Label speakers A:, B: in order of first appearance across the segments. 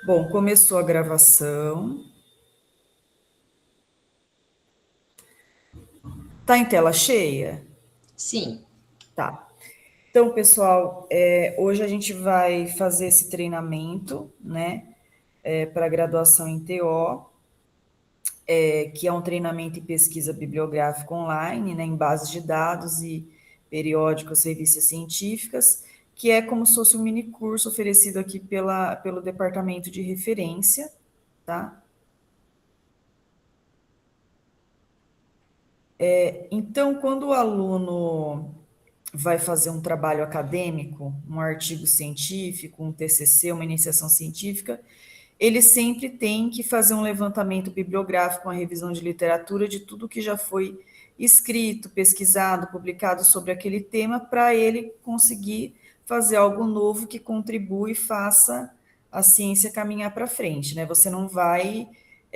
A: Bom, começou a gravação. Tá em tela cheia?
B: Sim,
A: Tá. Então, pessoal, hoje a gente vai fazer esse treinamento, né, para graduação em TO, que é um treinamento em pesquisa bibliográfica online, né, em bases de dados e periódicos, revistas científicas, que é como se fosse um mini curso oferecido aqui pelo departamento de referência, tá? Então, quando o aluno vai fazer um trabalho acadêmico, um artigo científico, um TCC, uma iniciação científica, ele sempre tem que fazer um levantamento bibliográfico, uma revisão de literatura de tudo que já foi escrito, pesquisado, publicado sobre aquele tema, para ele conseguir fazer algo novo que contribua e faça a ciência caminhar para frente, né? Você não vai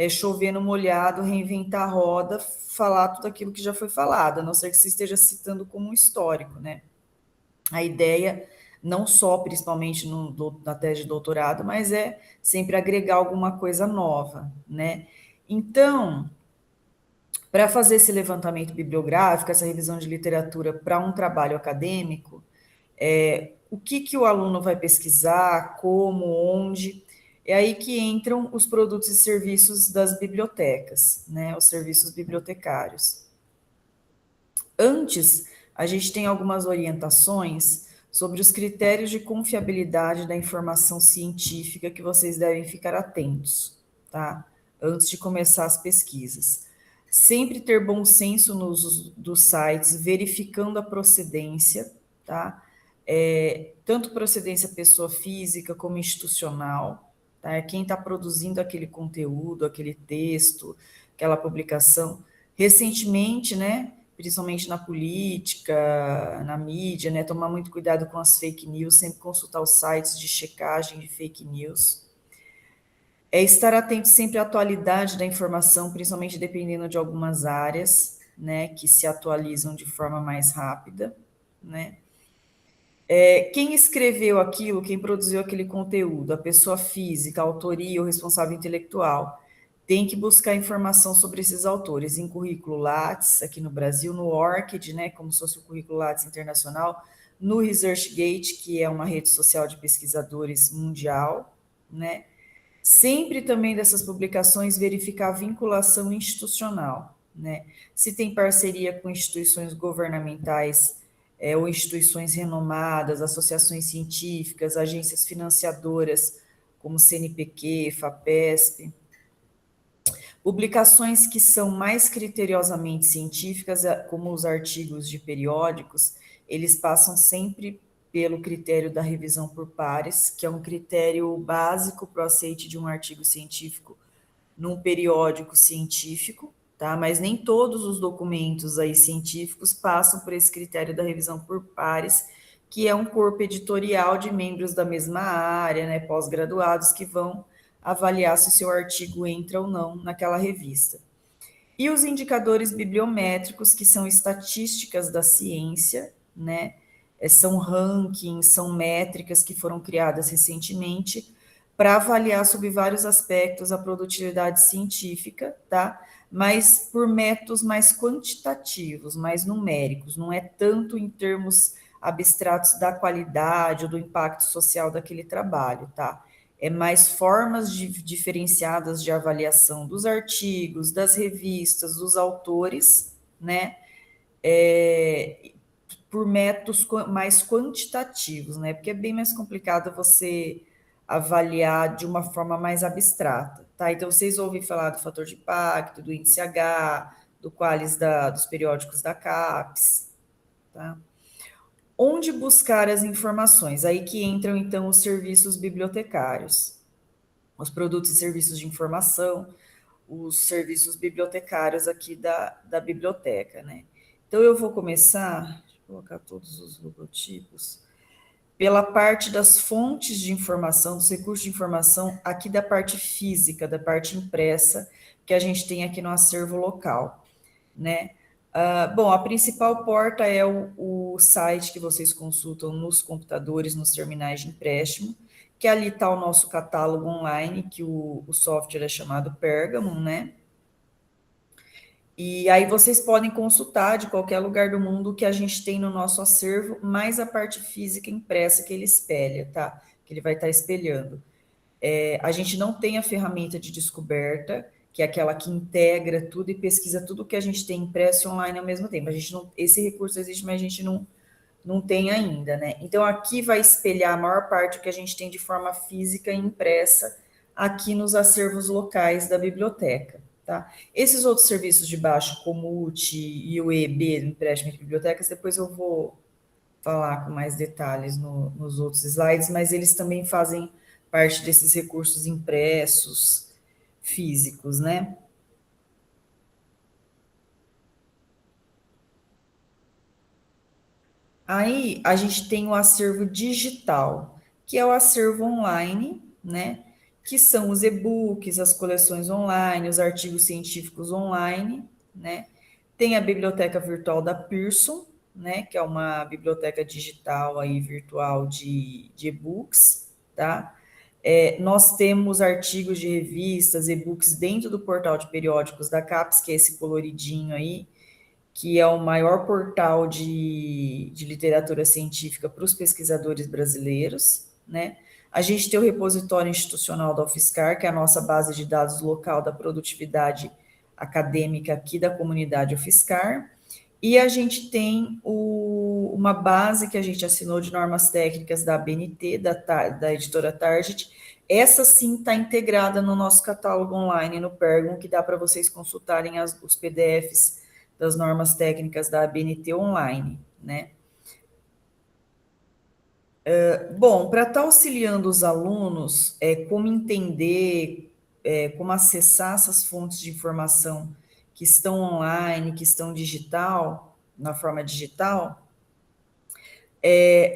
A: chover no molhado, reinventar a roda, falar tudo aquilo que já foi falado, a não ser que você esteja citando como um histórico, né? A ideia, não só principalmente na tese de doutorado, mas é sempre agregar alguma coisa nova, né? Então, para fazer esse levantamento bibliográfico, essa revisão de literatura para um trabalho acadêmico, o que o aluno vai pesquisar, como, onde, é aí que entram os produtos e serviços das bibliotecas, né? Os serviços bibliotecários. Antes, a gente tem algumas orientações sobre os critérios de confiabilidade da informação científica que vocês devem ficar atentos, tá? Antes de começar as pesquisas. Sempre ter bom senso no uso dos sites, verificando a procedência, tá? Tanto procedência pessoa física como institucional, tá? Quem está produzindo aquele conteúdo, aquele texto, aquela publicação. Recentemente, né? Principalmente na política, na mídia, né? Tomar muito cuidado com as fake news, sempre consultar os sites de checagem de fake news. Estar atento sempre à atualidade da informação, principalmente dependendo de algumas áreas, né? Que se atualizam de forma mais rápida, né? Quem escreveu aquilo, quem produziu aquele conteúdo, a pessoa física, a autoria ou responsável intelectual, tem que buscar informação sobre esses autores em currículo Lattes, aqui no Brasil, no ORCID, né, como se fosse o currículo Lattes internacional, no ResearchGate, que é uma rede social de pesquisadores mundial, né. Sempre também dessas publicações verificar a vinculação institucional, né? Se tem parceria com instituições governamentais ou instituições renomadas, associações científicas, agências financiadoras, como CNPq, FAPESP. Publicações que são mais criteriosamente científicas, como os artigos de periódicos, eles passam sempre pelo critério da revisão por pares, que é um critério básico para o aceite de um artigo científico num periódico científico, tá? Mas nem todos os documentos aí científicos passam por esse critério da revisão por pares, que é um corpo editorial de membros da mesma área, né, pós-graduados, que vão avaliar se o seu artigo entra ou não naquela revista. E os indicadores bibliométricos, que são estatísticas da ciência, né? São rankings, são métricas que foram criadas recentemente para avaliar sobre vários aspectos a produtividade científica, tá? Mas por métodos mais quantitativos, mais numéricos, não é tanto em termos abstratos da qualidade ou do impacto social daquele trabalho, tá? É mais formas diferenciadas de avaliação dos artigos, das revistas, dos autores, né? Por métodos mais quantitativos, né? Porque é bem mais complicado você avaliar de uma forma mais abstrata, tá? Então, vocês ouvem falar do fator de impacto, do índice H, do qualis dos periódicos da CAPES, tá? Onde buscar as informações? Aí que entram, então, os serviços bibliotecários, os produtos e serviços de informação, os serviços bibliotecários aqui da biblioteca, né? Então, eu vou começar, deixa eu colocar todos os logotipos, pela parte das fontes de informação, dos recursos de informação, aqui da parte física, da parte impressa, que a gente tem aqui no acervo local, né? Bom, a principal porta é o site que vocês consultam nos computadores, nos terminais de empréstimo, que ali está o nosso catálogo online, que o software é chamado Pergamon, né? E aí vocês podem consultar de qualquer lugar do mundo o que a gente tem no nosso acervo, mais a parte física impressa que ele espelha, tá? Que ele vai estar espelhando. A gente não tem a ferramenta de descoberta, que é aquela que integra tudo e pesquisa tudo que a gente tem impresso e online ao mesmo tempo. A gente não, esse recurso existe, mas a gente não tem ainda, né? Então aqui vai espelhar a maior parte do que a gente tem de forma física e impressa aqui nos acervos locais da biblioteca, tá? Esses outros serviços de baixo, como o UT e o EB, empréstimo de bibliotecas, depois eu vou falar com mais detalhes nos outros slides, mas eles também fazem parte desses recursos impressos físicos, né? Aí a gente tem o acervo digital, que é o acervo online, né? Que são os e-books, as coleções online, os artigos científicos online, né? Tem a biblioteca virtual da Pearson, né? Que é uma biblioteca digital aí virtual de e-books, tá? Nós temos artigos de revistas, e-books dentro do portal de periódicos da CAPES, que é esse coloridinho aí, que é o maior portal de literatura científica para os pesquisadores brasileiros, né? A gente tem o repositório institucional da UFSCar, que é a nossa base de dados local da produtividade acadêmica aqui da comunidade UFSCar, e a gente tem uma base que a gente assinou de normas técnicas da ABNT, da editora Target. Essa sim está integrada no nosso catálogo online, no Pergam, que dá para vocês consultarem os PDFs das normas técnicas da ABNT online, né? Bom, para estar auxiliando os alunos, como entender, como acessar essas fontes de informação que estão online, que estão digital, na forma digital,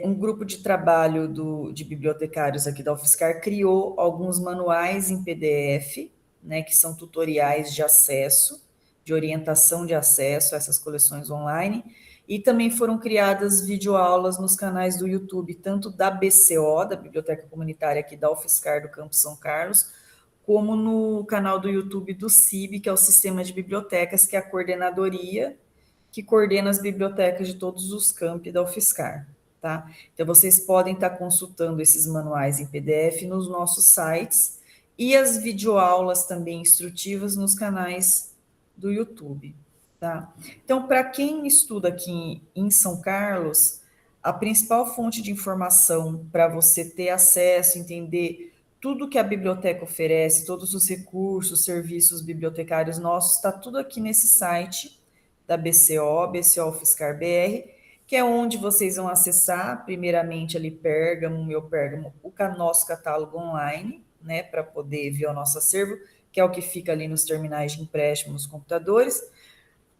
A: um grupo de trabalho de bibliotecários aqui da UFSCar criou alguns manuais em PDF, né, que são tutoriais de acesso, de orientação de acesso a essas coleções online, e também foram criadas videoaulas nos canais do YouTube, tanto da BCO, da Biblioteca Comunitária aqui da UFSCar do Campo São Carlos, como no canal do YouTube do CIB, que é o Sistema de Bibliotecas, que é a coordenadoria que coordena as bibliotecas de todos os campi da UFSCar, tá? Então, vocês podem estar consultando esses manuais em PDF nos nossos sites e as videoaulas também instrutivas nos canais do YouTube, tá? Então, para quem estuda aqui em São Carlos, a principal fonte de informação para você ter acesso, entender tudo que a biblioteca oferece, todos os recursos, serviços bibliotecários nossos, está tudo aqui nesse site da BCO, BCO UFSCar BR, que é onde vocês vão acessar, primeiramente ali Pergamo, meu Pergamo, o nosso catálogo online, né, para poder ver o nosso acervo, que é o que fica ali nos terminais de empréstimo nos computadores.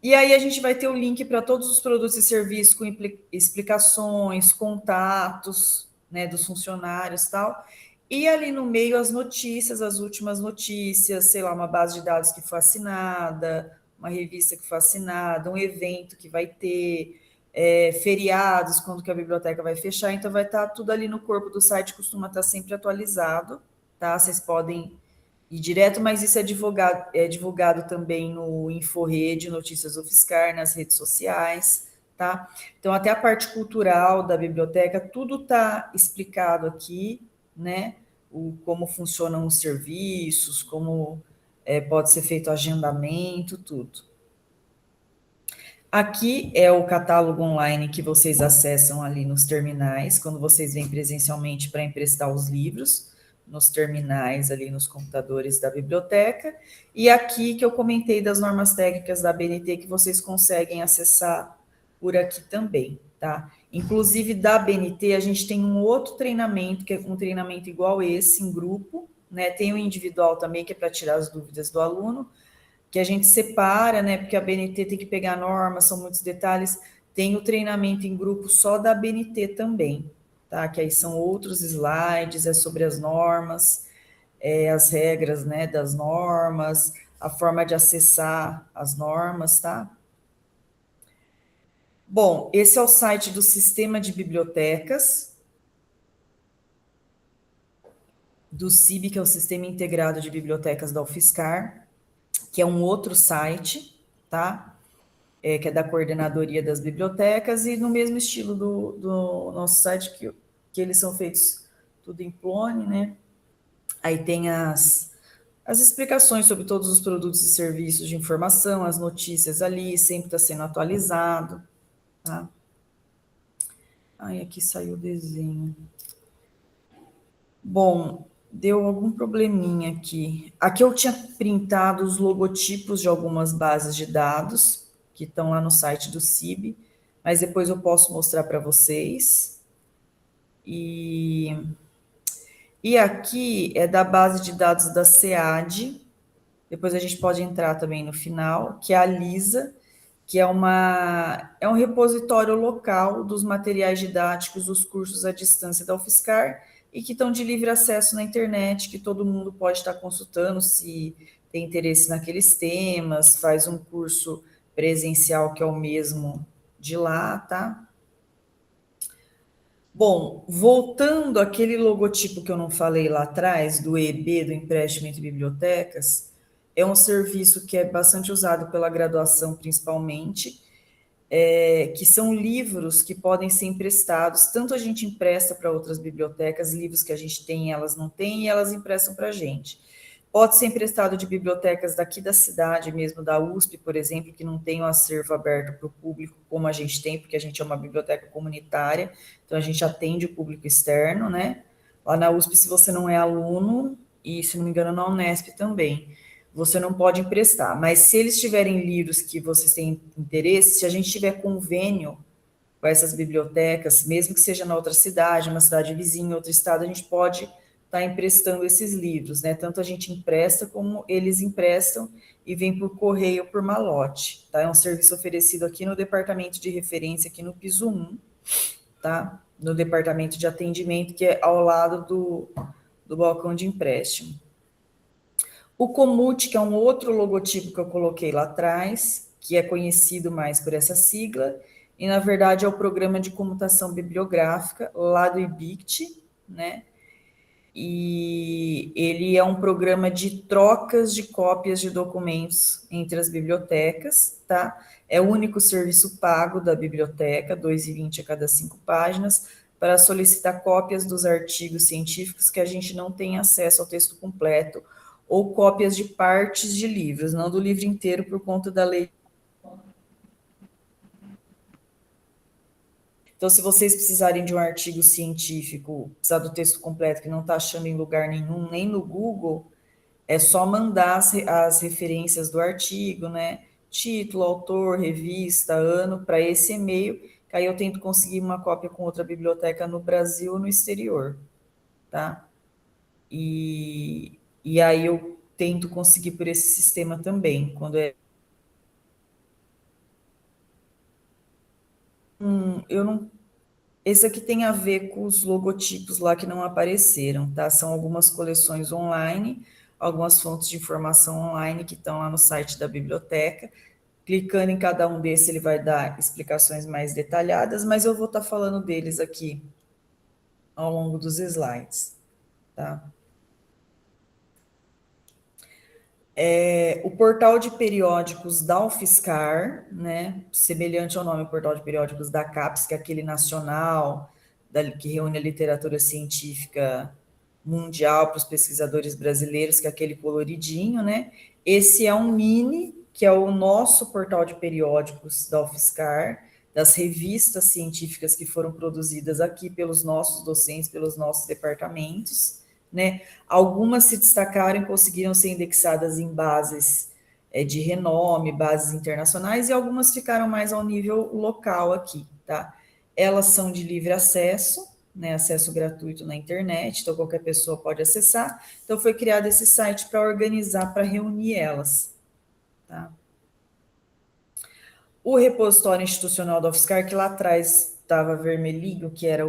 A: E aí a gente vai ter o link para todos os produtos e serviços com explicações, contatos, né, dos funcionários e tal. E ali no meio as notícias, as últimas notícias, sei lá, uma base de dados que foi assinada, uma revista que foi assinada, um evento que vai ter, feriados, quando que a biblioteca vai fechar, então vai estar tudo ali no corpo do site, costuma estar sempre atualizado, tá? Vocês podem ir direto, mas isso é divulgado também no InfoRede, Notícias UFSCar, nas redes sociais, tá? Então, até a parte cultural da biblioteca, tudo está explicado aqui, né? Como funcionam os serviços, como pode ser feito agendamento, tudo. Aqui é o catálogo online que vocês acessam ali nos terminais, quando vocês vêm presencialmente para emprestar os livros, nos terminais ali nos computadores da biblioteca. E aqui que eu comentei das normas técnicas da BNT que vocês conseguem acessar por aqui também, tá? Inclusive da BNT a gente tem um outro treinamento, que é um treinamento igual esse, em grupo, né? Tem o individual também, que é para tirar as dúvidas do aluno, que a gente separa, né? Porque a BNT tem que pegar normas, são muitos detalhes. Tem o treinamento em grupo só da BNT também, tá? Que aí são outros slides, é sobre as normas, as regras, né, das normas, a forma de acessar as normas, tá? Bom, esse é o site do Sistema de Bibliotecas. do SIB, que é o Sistema Integrado de Bibliotecas da UFSCar, que é um outro site, tá? Que é da Coordenadoria das Bibliotecas, e no mesmo estilo do nosso site, que eles são feitos tudo em clone, né? Aí tem as explicações sobre todos os produtos e serviços de informação, as notícias ali, sempre está sendo atualizado, tá? Ai, aqui saiu o desenho. Bom, deu algum probleminha aqui. Aqui eu tinha printado os logotipos de algumas bases de dados que estão lá no site do CIB, mas depois eu posso mostrar para vocês. E aqui é da base de dados da SEAD, depois a gente pode entrar também no final, que é a LISA, que é um repositório local dos materiais didáticos dos cursos à distância da UFSCar e que estão de livre acesso na internet, que todo mundo pode estar consultando se tem interesse naqueles temas, faz um curso presencial que é o mesmo de lá, tá? Bom, voltando àquele logotipo que eu não falei lá atrás, do EB, do Empréstimo entre Bibliotecas, é um serviço que é bastante usado pela graduação, principalmente, que são livros que podem ser emprestados, tanto a gente empresta para outras bibliotecas, livros que a gente tem e elas não têm, e elas emprestam para a gente. Pode ser emprestado de bibliotecas daqui da cidade mesmo, da USP, por exemplo, que não tem o acervo aberto para o público, como a gente tem, porque a gente é uma biblioteca comunitária, então a gente atende o público externo, né? Lá na USP, se você não é aluno, e se não me engano, na Unesp também, você não pode emprestar. Mas se eles tiverem livros que vocês têm interesse, se a gente tiver convênio com essas bibliotecas, mesmo que seja na outra cidade, uma cidade vizinha, outro estado, a gente pode estar emprestando esses livros, né? Tanto a gente empresta como eles emprestam e vem por correio por malote, tá? É um serviço oferecido aqui no departamento de referência, aqui no piso 1, tá? No departamento de atendimento, que é ao lado do balcão de empréstimo. O Comut, que é um outro logotipo que eu coloquei lá atrás, que é conhecido mais por essa sigla, e na verdade é o Programa de Comutação Bibliográfica, lá do IBICT, né? E ele é um programa de trocas de cópias de documentos entre as bibliotecas, tá? É o único serviço pago da biblioteca, R$ 2,20 a cada 5 páginas, para solicitar cópias dos artigos científicos que a gente não tem acesso ao texto completo, ou cópias de partes de livros, não do livro inteiro por conta da lei. Então, se vocês precisarem de um artigo científico, precisar do texto completo, que não está achando em lugar nenhum, nem no Google, é só mandar as referências do artigo, né? Título, autor, revista, ano, para esse e-mail, que aí eu tento conseguir uma cópia com outra biblioteca no Brasil ou no exterior, tá? E aí eu tento conseguir por esse sistema também, quando é. Eu não. Esse aqui tem a ver com os logotipos lá que não apareceram, tá? São algumas coleções online, algumas fontes de informação online que estão lá no site da biblioteca. Clicando em cada um desses, ele vai dar explicações mais detalhadas, mas eu vou estar falando deles aqui ao longo dos slides, tá? O portal de periódicos da UFSCar, né, semelhante ao nome portal de periódicos da CAPES, que é aquele nacional, que reúne a literatura científica mundial para os pesquisadores brasileiros, que é aquele coloridinho, né? Esse é um mini, que é o nosso portal de periódicos da UFSCar, das revistas científicas que foram produzidas aqui pelos nossos docentes, pelos nossos departamentos, né? Algumas se destacaram e conseguiram ser indexadas em bases de renome, bases internacionais, e algumas ficaram mais ao nível local aqui, tá? Elas são de livre acesso, né, acesso gratuito na internet, então qualquer pessoa pode acessar. Então foi criado esse site para organizar, para reunir elas, tá? O repositório institucional da UFSCar, que lá atrás estava vermelhinho, que era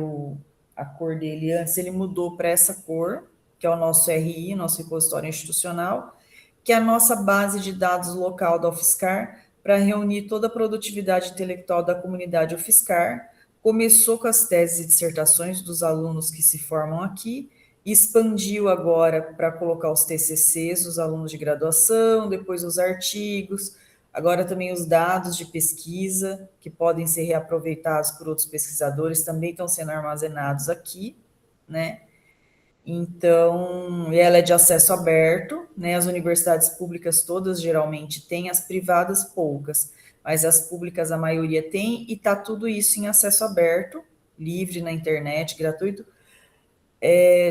A: a cor dele antes, ele mudou para essa cor, que é o nosso RI, nosso repositório institucional, que é a nossa base de dados local da UFSCar, para reunir toda a produtividade intelectual da comunidade UFSCar. Começou com as teses e dissertações dos alunos que se formam aqui, expandiu agora para colocar os TCCs, os alunos de graduação, depois os artigos, agora também os dados de pesquisa, que podem ser reaproveitados por outros pesquisadores, também estão sendo armazenados aqui, né? Então, ela é de acesso aberto, né? As universidades públicas todas geralmente têm, as privadas poucas, mas as públicas a maioria tem, e tá tudo isso em acesso aberto, livre na internet, gratuito.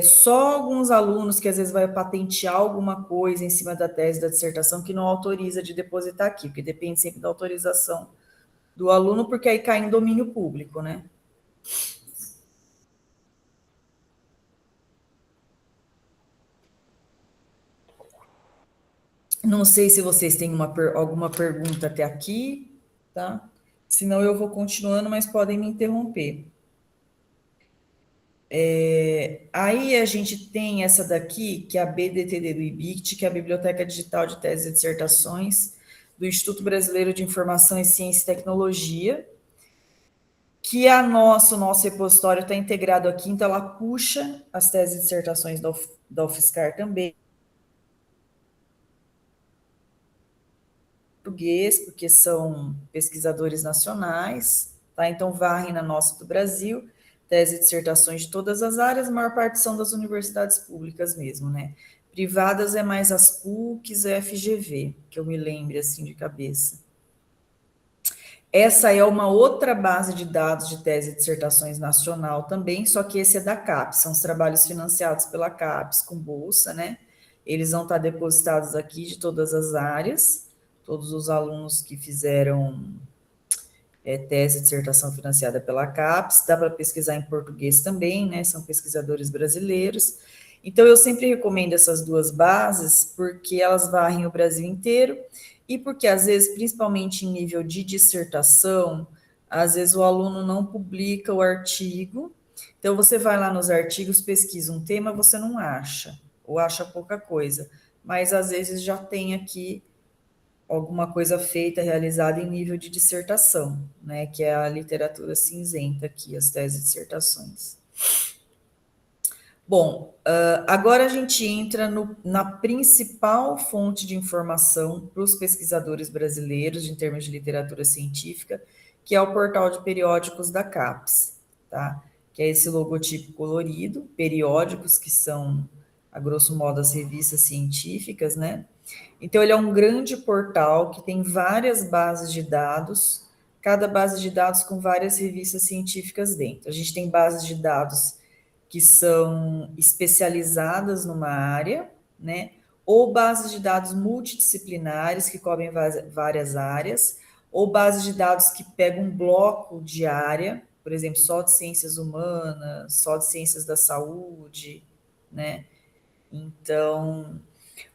A: Só alguns alunos que às vezes vai patentear alguma coisa em cima da tese da dissertação que não autoriza de depositar aqui, porque depende sempre da autorização do aluno, porque aí cai em domínio público, né? Não sei se vocês têm alguma pergunta até aqui, tá? Senão eu vou continuando, mas podem me interromper. Aí a gente tem essa daqui, que é a BDTD do IBICT, que é a Biblioteca Digital de Teses e Dissertações do Instituto Brasileiro de Informação em Ciência e Tecnologia, que o nosso repositório está integrado aqui, então ela puxa as teses e dissertações da UFSCar também, português, porque são pesquisadores nacionais, tá? Então varrem na nossa do Brasil, tese e dissertações de todas as áreas, a maior parte são das universidades públicas mesmo, né? Privadas é mais as PUCs e a FGV, que eu me lembre assim de cabeça. Essa é uma outra base de dados de tese e dissertações nacional também, só que esse é da CAPES, são os trabalhos financiados pela CAPES com bolsa, né? Eles vão estar depositados aqui de todas as áreas, todos os alunos que fizeram tese e dissertação financiada pela CAPES, dá para pesquisar em português também, né? São pesquisadores brasileiros. Então, eu sempre recomendo essas duas bases, porque elas varrem o Brasil inteiro e porque, às vezes, principalmente em nível de dissertação, às vezes o aluno não publica o artigo. Então, você vai lá nos artigos, pesquisa um tema, você não acha, ou acha pouca coisa, mas às vezes já tem aqui alguma coisa feita, realizada em nível de dissertação, né, que é a literatura cinzenta aqui, as teses e dissertações. Bom, agora a gente entra na principal fonte de informação para os pesquisadores brasileiros, em termos de literatura científica, que é o portal de periódicos da CAPES, tá? Que é esse logotipo colorido, periódicos, que são, a grosso modo, as revistas científicas, né? Então, ele é um grande portal que tem várias bases de dados, cada base de dados com várias revistas científicas dentro. A gente tem bases de dados que são especializadas numa área, né? Ou bases de dados multidisciplinares que cobrem várias áreas, ou bases de dados que pegam um bloco de área, por exemplo, só de ciências humanas, só de ciências da saúde, né? Então,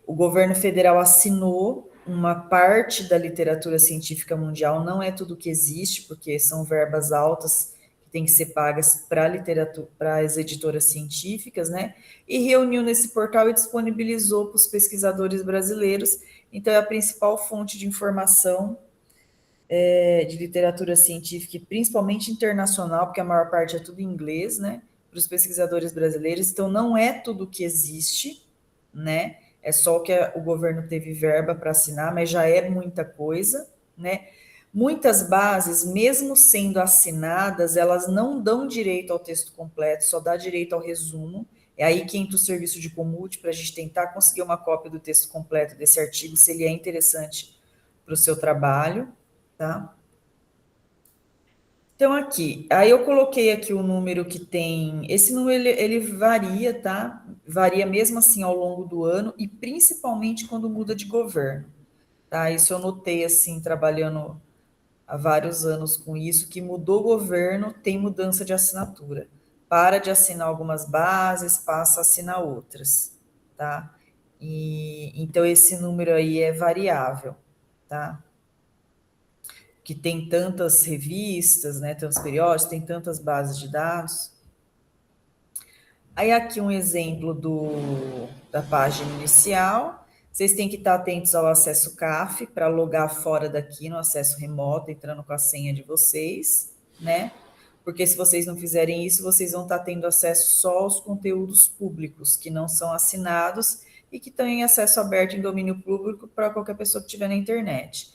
A: o governo federal assinou uma parte da literatura científica mundial, não é tudo que existe, porque são verbas altas que têm que ser pagas para literatura, para as editoras científicas, né? E reuniu nesse portal e disponibilizou para os pesquisadores brasileiros. Então, é a principal fonte de informação de literatura científica, principalmente internacional, porque a maior parte é tudo em inglês, né? Para os pesquisadores brasileiros. Então, não é tudo que existe, né? É só o que o governo teve verba para assinar, mas já é muita coisa, né? Muitas bases, mesmo sendo assinadas, elas não dão direito ao texto completo, só dá direito ao resumo. É aí que entra o serviço de Comute para a gente tentar conseguir uma cópia do texto completo desse artigo, se ele é interessante para o seu trabalho, tá? Então, aqui, aí eu coloquei aqui o número que tem. Esse número ele varia, tá? Varia mesmo assim ao longo do ano e principalmente quando muda de governo, tá? Isso eu notei assim, trabalhando há vários anos com isso, que mudou o governo, tem mudança de assinatura. Para de assinar algumas bases, passa a assinar outras, tá? E então esse número aí é variável, tá? Que tem tantas revistas, né, tantos periódicos, tem tantas bases de dados. Aí aqui um exemplo da página inicial. Vocês têm que estar atentos ao acesso CAF para logar fora daqui no acesso remoto, entrando com a senha de vocês, né? porque se vocês não fizerem isso, vocês vão estar tendo acesso só aos conteúdos públicos, que não são assinados e que estão em acesso aberto em domínio público para qualquer pessoa que estiver na internet.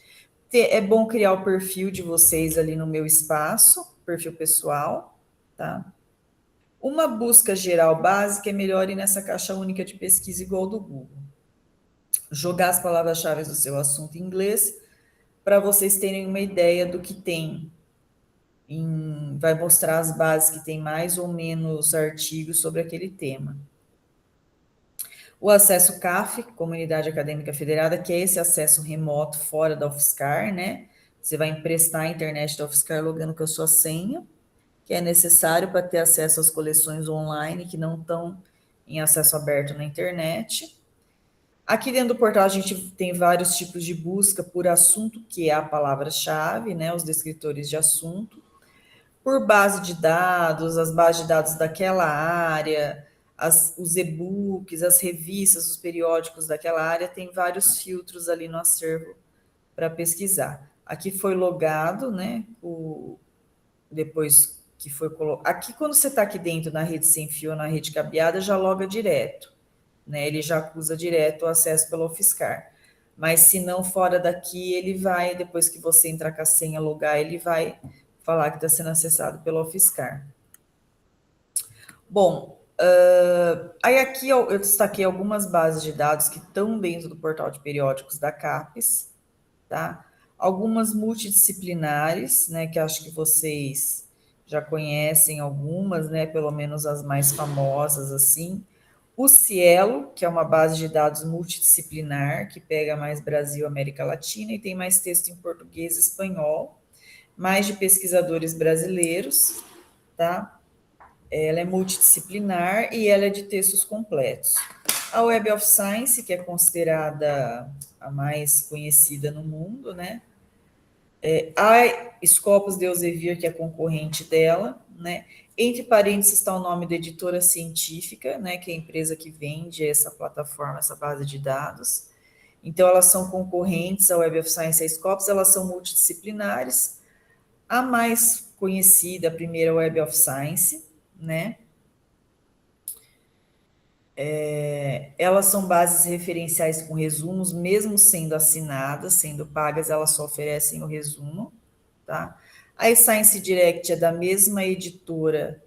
A: É bom criar o perfil de vocês ali no meu espaço, perfil pessoal, tá? Uma busca geral básica é melhor ir nessa caixa única de pesquisa igual do Google. Jogar as palavras-chave do seu assunto em inglês para vocês terem uma ideia do que tem. Vai mostrar as bases que tem mais ou menos artigos sobre aquele tema. O acesso CAF, Comunidade Acadêmica Federada, que é esse acesso remoto fora da UFSCar, né? Você vai emprestar a internet da UFSCar logando com a sua senha, que é necessário para ter acesso às coleções online que não estão em acesso aberto na internet. Aqui dentro do portal a gente tem vários tipos de busca por assunto, que é a palavra-chave, né? Os descritores de assunto. Por base de dados, as bases de dados daquela área, os e-books, as revistas, os periódicos daquela área, tem vários filtros ali no acervo para pesquisar. Aqui foi logado, né? Depois que foi colocado. Aqui, quando você está aqui dentro na rede sem fio ou na rede cabeada, já loga direto, né? Ele já acusa direto o acesso pelo UFSCar. Mas se não fora daqui, ele vai, depois que você entrar com a senha, logar, ele vai falar que está sendo acessado pelo UFSCar. Bom, aí aqui eu destaquei algumas bases de dados que estão dentro do portal de periódicos da CAPES, tá? Algumas multidisciplinares, né, que acho que vocês já conhecem algumas, né, pelo menos as mais famosas, assim. O Cielo, que é uma base de dados multidisciplinar, que pega mais Brasil, América Latina, e tem mais texto em português e espanhol, mais de pesquisadores brasileiros, tá? Ela é multidisciplinar e ela é de textos completos. A Web of Science, que é considerada a mais conhecida no mundo, né? A Scopus de Elsevier, que é concorrente dela, né? Entre parênteses está o nome da editora científica, né? Que é a empresa que vende essa plataforma, essa base de dados. Então, elas são concorrentes à Web of Science e à Scopus, elas são multidisciplinares. A mais conhecida, a primeira Web of Science, né? Elas são bases referenciais com resumos, mesmo sendo assinadas, sendo pagas, elas só oferecem o resumo, tá? A Science Direct é da mesma editora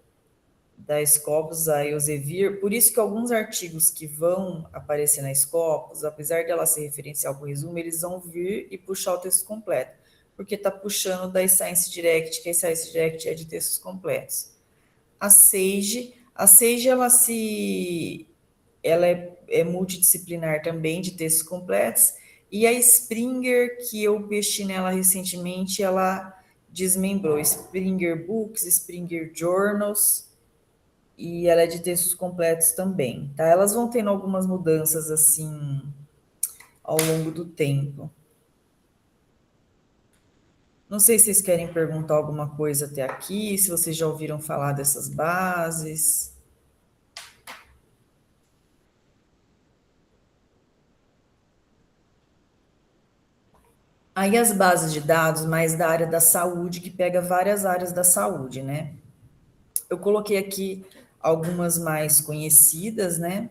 A: da Scopus, a Elsevier, por isso que alguns artigos que vão aparecer na Scopus, apesar de ela ser referencial com resumo, eles vão vir e puxar o texto completo, porque está puxando da Science Direct, que a Science Direct é de textos completos. A Sage ela é multidisciplinar também, de textos completos, e a Springer, que eu mexi nela recentemente, ela desmembrou Springer Books, Springer Journals, e ela é de textos completos também, tá? Elas vão tendo algumas mudanças, assim, ao longo do tempo. Não sei se vocês querem perguntar alguma coisa até aqui, se vocês já ouviram falar dessas bases. Aí as bases de dados mais da área da saúde, que pega várias áreas da saúde, né? Eu coloquei aqui algumas mais conhecidas, né?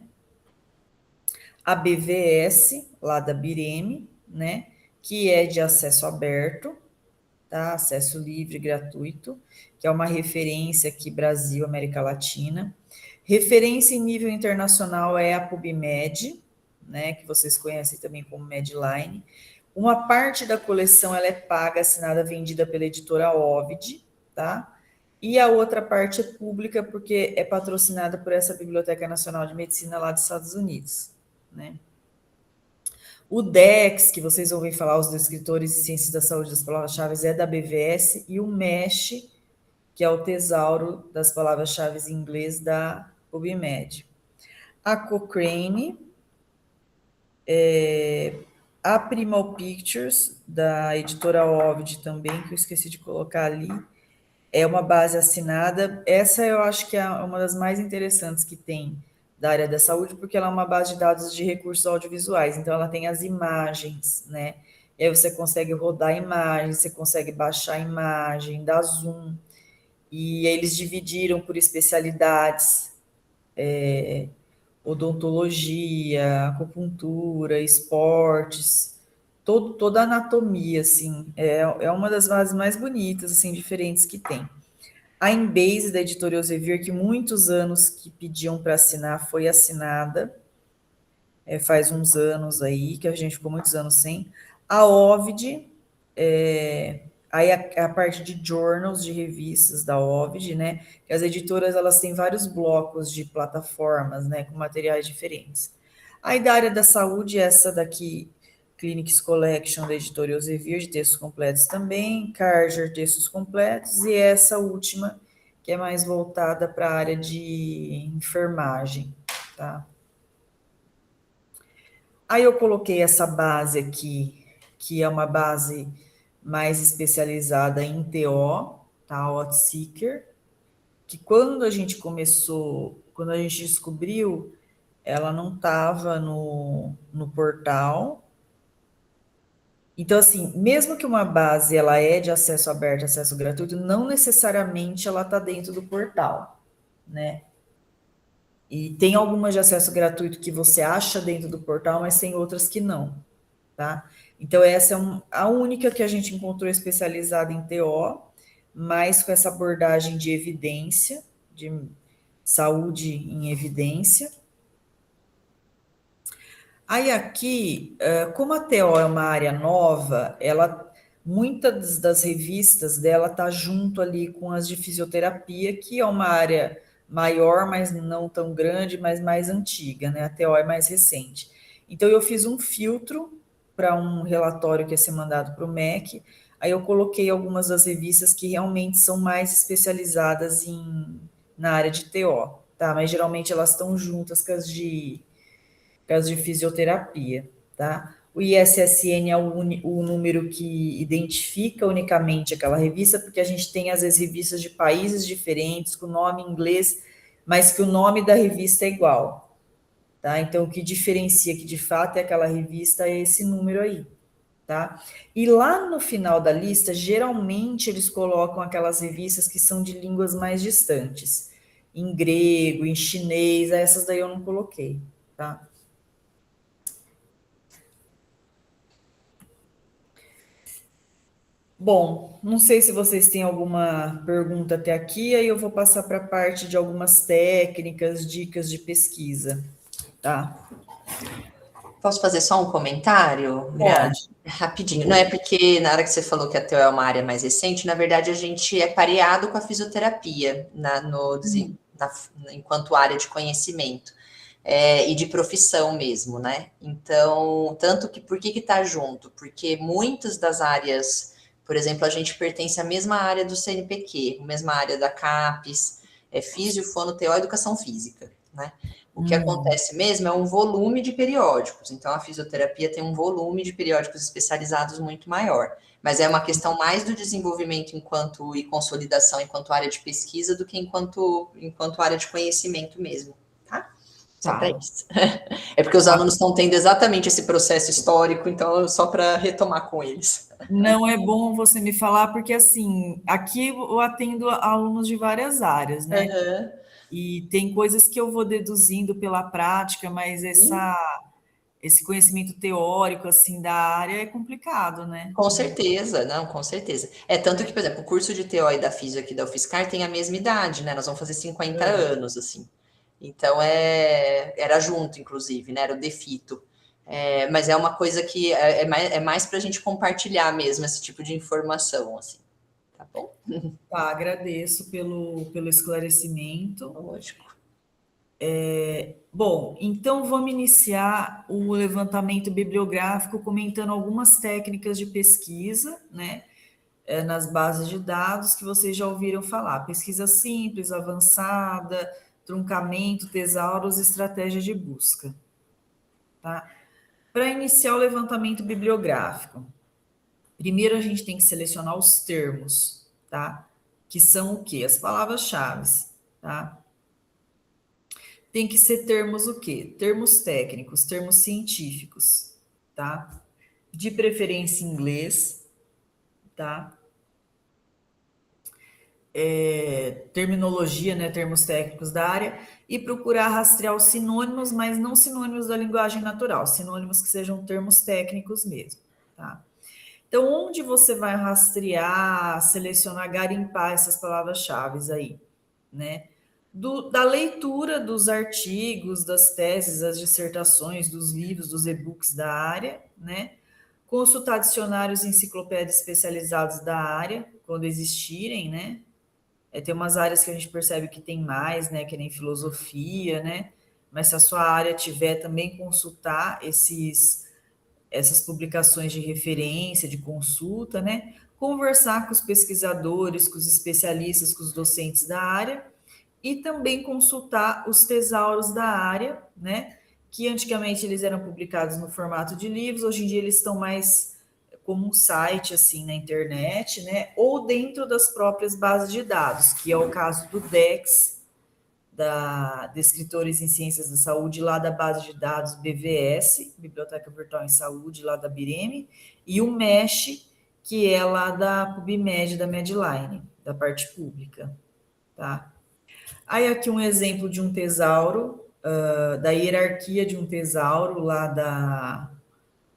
A: A BVS, lá da Bireme, né? Que é de acesso aberto, tá? Acesso livre, gratuito, que é uma referência aqui Brasil, América Latina. Referência em nível internacional é a PubMed, né? Que vocês conhecem também como Medline. Uma parte da coleção ela é paga, assinada, vendida pela editora Ovid, tá? E a outra parte é pública porque é patrocinada por essa Biblioteca Nacional de Medicina lá dos Estados Unidos, né? O DEX, que vocês ouvem falar, os descritores de ciências da saúde das palavras-chave, é da BVS, e o MESH, que é o tesouro das palavras-chave em inglês da PubMed. A Cochrane, a Primal Pictures, da editora Ovid também, que eu esqueci de colocar ali, é uma base assinada. Essa eu acho que é uma das mais interessantes que tem da área da saúde, porque ela é uma base de dados de recursos audiovisuais, então ela tem as imagens, né? E aí você consegue rodar a imagem, você consegue baixar a imagem, dar zoom. e eles dividiram por especialidades, odontologia, acupuntura, esportes, toda a anatomia, assim, é uma das bases mais bonitas, assim, diferentes que tem. A Embase, da editora Elsevier, que muitos anos que pediam para assinar, foi assinada, faz uns anos aí, que a gente ficou muitos anos sem. A Ovid, aí a parte de journals, de revistas da Ovid, né? Que as editoras, elas têm vários blocos de plataformas, né? Com materiais diferentes. Aí da área da saúde, essa daqui, Clinics Collection, da editora Elsevier, de textos completos também, Carger, textos completos, e essa última, que é mais voltada para a área de enfermagem, tá? Aí eu coloquei essa base aqui, que é uma base mais especializada em TO, tá? Hotseeker, que quando a gente começou, quando a gente descobriu, ela não estava no portal. Então, assim, mesmo que uma base ela é de acesso aberto, acesso gratuito, não necessariamente ela está dentro do portal, né? E tem algumas de acesso gratuito que você acha dentro do portal, mas tem outras que não, tá? Então, essa é a única que a gente encontrou especializada em TO, mas com essa abordagem de evidência, de saúde em evidência. Aí aqui, como a TO é uma área nova, muitas das revistas dela tá junto ali com as de fisioterapia, que é uma área maior, mas não tão grande, mas mais antiga, né? A TO é mais recente. Então eu fiz um filtro para um relatório que ia ser mandado para o MEC. Aí eu coloquei algumas das revistas que realmente são mais especializadas na área de TO, tá? Mas geralmente elas estão juntas com as de caso de fisioterapia, tá? O ISSN é o número que identifica unicamente aquela revista, porque a gente tem, às vezes, revistas de países diferentes, com nome em inglês, mas que o nome da revista é igual, tá? Então, o que diferencia que, de fato, é aquela revista é esse número aí, tá? E lá no final da lista, geralmente, eles colocam aquelas revistas que são de línguas mais distantes, em grego, em chinês, essas daí eu não coloquei, tá? Bom, não sei se vocês têm alguma pergunta até aqui, aí eu vou passar para a parte de algumas técnicas, dicas de pesquisa, tá?
B: Posso fazer só um comentário, Grazi?
A: Pode.
B: Rapidinho. Não é porque na hora que você falou que a TEO é uma área mais recente, na verdade a gente é pareado com a fisioterapia enquanto área de conhecimento e de profissão mesmo, né? Então, tanto que por que está junto? Porque muitas das áreas, por exemplo, a gente pertence à mesma área do CNPq, a mesma área da CAPES, físio, fono, TO, educação física, né? O que acontece mesmo é um volume de periódicos. Então, a fisioterapia tem um volume de periódicos especializados muito maior. Mas é uma questão mais do desenvolvimento e consolidação enquanto área de pesquisa do que enquanto área de conhecimento mesmo, tá? Só para
A: Tá.
B: isso. É porque os
A: Tá.
B: alunos estão tendo exatamente esse processo histórico, então só para retomar com eles.
A: Não é bom você me falar, porque assim, aqui eu atendo alunos de várias áreas, né?
B: Uhum.
A: E tem coisas que eu vou deduzindo pela prática, mas esse conhecimento teórico, assim, da área é complicado, né?
B: Com certeza, não, com certeza. É tanto que, por exemplo, o curso de TO e da Físio aqui da UFSCar tem a mesma idade, né? Nós vamos fazer 50 anos, assim. Então, era junto, inclusive, né? Era o DEFITO. Mas é uma coisa que é mais para a gente compartilhar mesmo esse tipo de informação, assim. Tá bom?
A: Tá, agradeço pelo esclarecimento.
B: Lógico.
A: Bom, então vamos iniciar o levantamento bibliográfico comentando algumas técnicas de pesquisa, né, nas bases de dados que vocês já ouviram falar. Pesquisa simples, avançada, truncamento, tesauros, estratégia de busca, tá? Para iniciar o levantamento bibliográfico, primeiro a gente tem que selecionar os termos, tá? Que são o quê? As palavras-chave, tá? Tem que ser termos o quê? Termos técnicos, termos científicos, tá? De preferência em inglês, tá? terminologia, né, termos técnicos da área, e procurar rastrear os sinônimos, mas não sinônimos da linguagem natural, sinônimos que sejam termos técnicos mesmo, tá? Então, onde você vai rastrear, selecionar, garimpar essas palavras-chave aí, né? Da leitura dos artigos, das teses, das dissertações, dos livros, dos e-books da área, né? Consultar dicionários e enciclopédias especializados da área, quando existirem, né? Tem umas áreas que a gente percebe que tem mais, né? Que nem filosofia, né? Mas se a sua área tiver, também consultar essas publicações de referência, de consulta, né? Conversar com os pesquisadores, com os especialistas, com os docentes da área e também consultar os tesauros da área, né? Que antigamente eles eram publicados no formato de livros, hoje em dia eles estão mais como um site assim na internet, né? Ou dentro das próprias bases de dados, que é o caso do DEX, de escritores em ciências da saúde, lá da base de dados BVS, Biblioteca Virtual em Saúde, lá da Bireme, e o MESH, que é lá da PubMed, da Medline, da parte pública, tá? Aí aqui um exemplo de um tesauro, da hierarquia de um tesauro, lá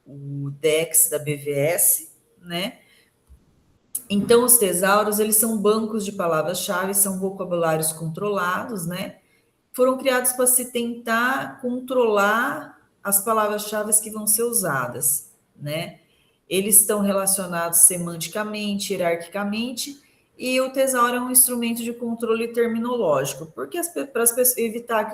A: o DEX da BVS, né? Então, os tesauros, eles são bancos de palavras-chave, são vocabulários controlados, né? Foram criados para se tentar controlar as palavras-chave que vão ser usadas, né? Eles estão relacionados semanticamente, hierarquicamente, e o tesauro é um instrumento de controle terminológico, porque para evitar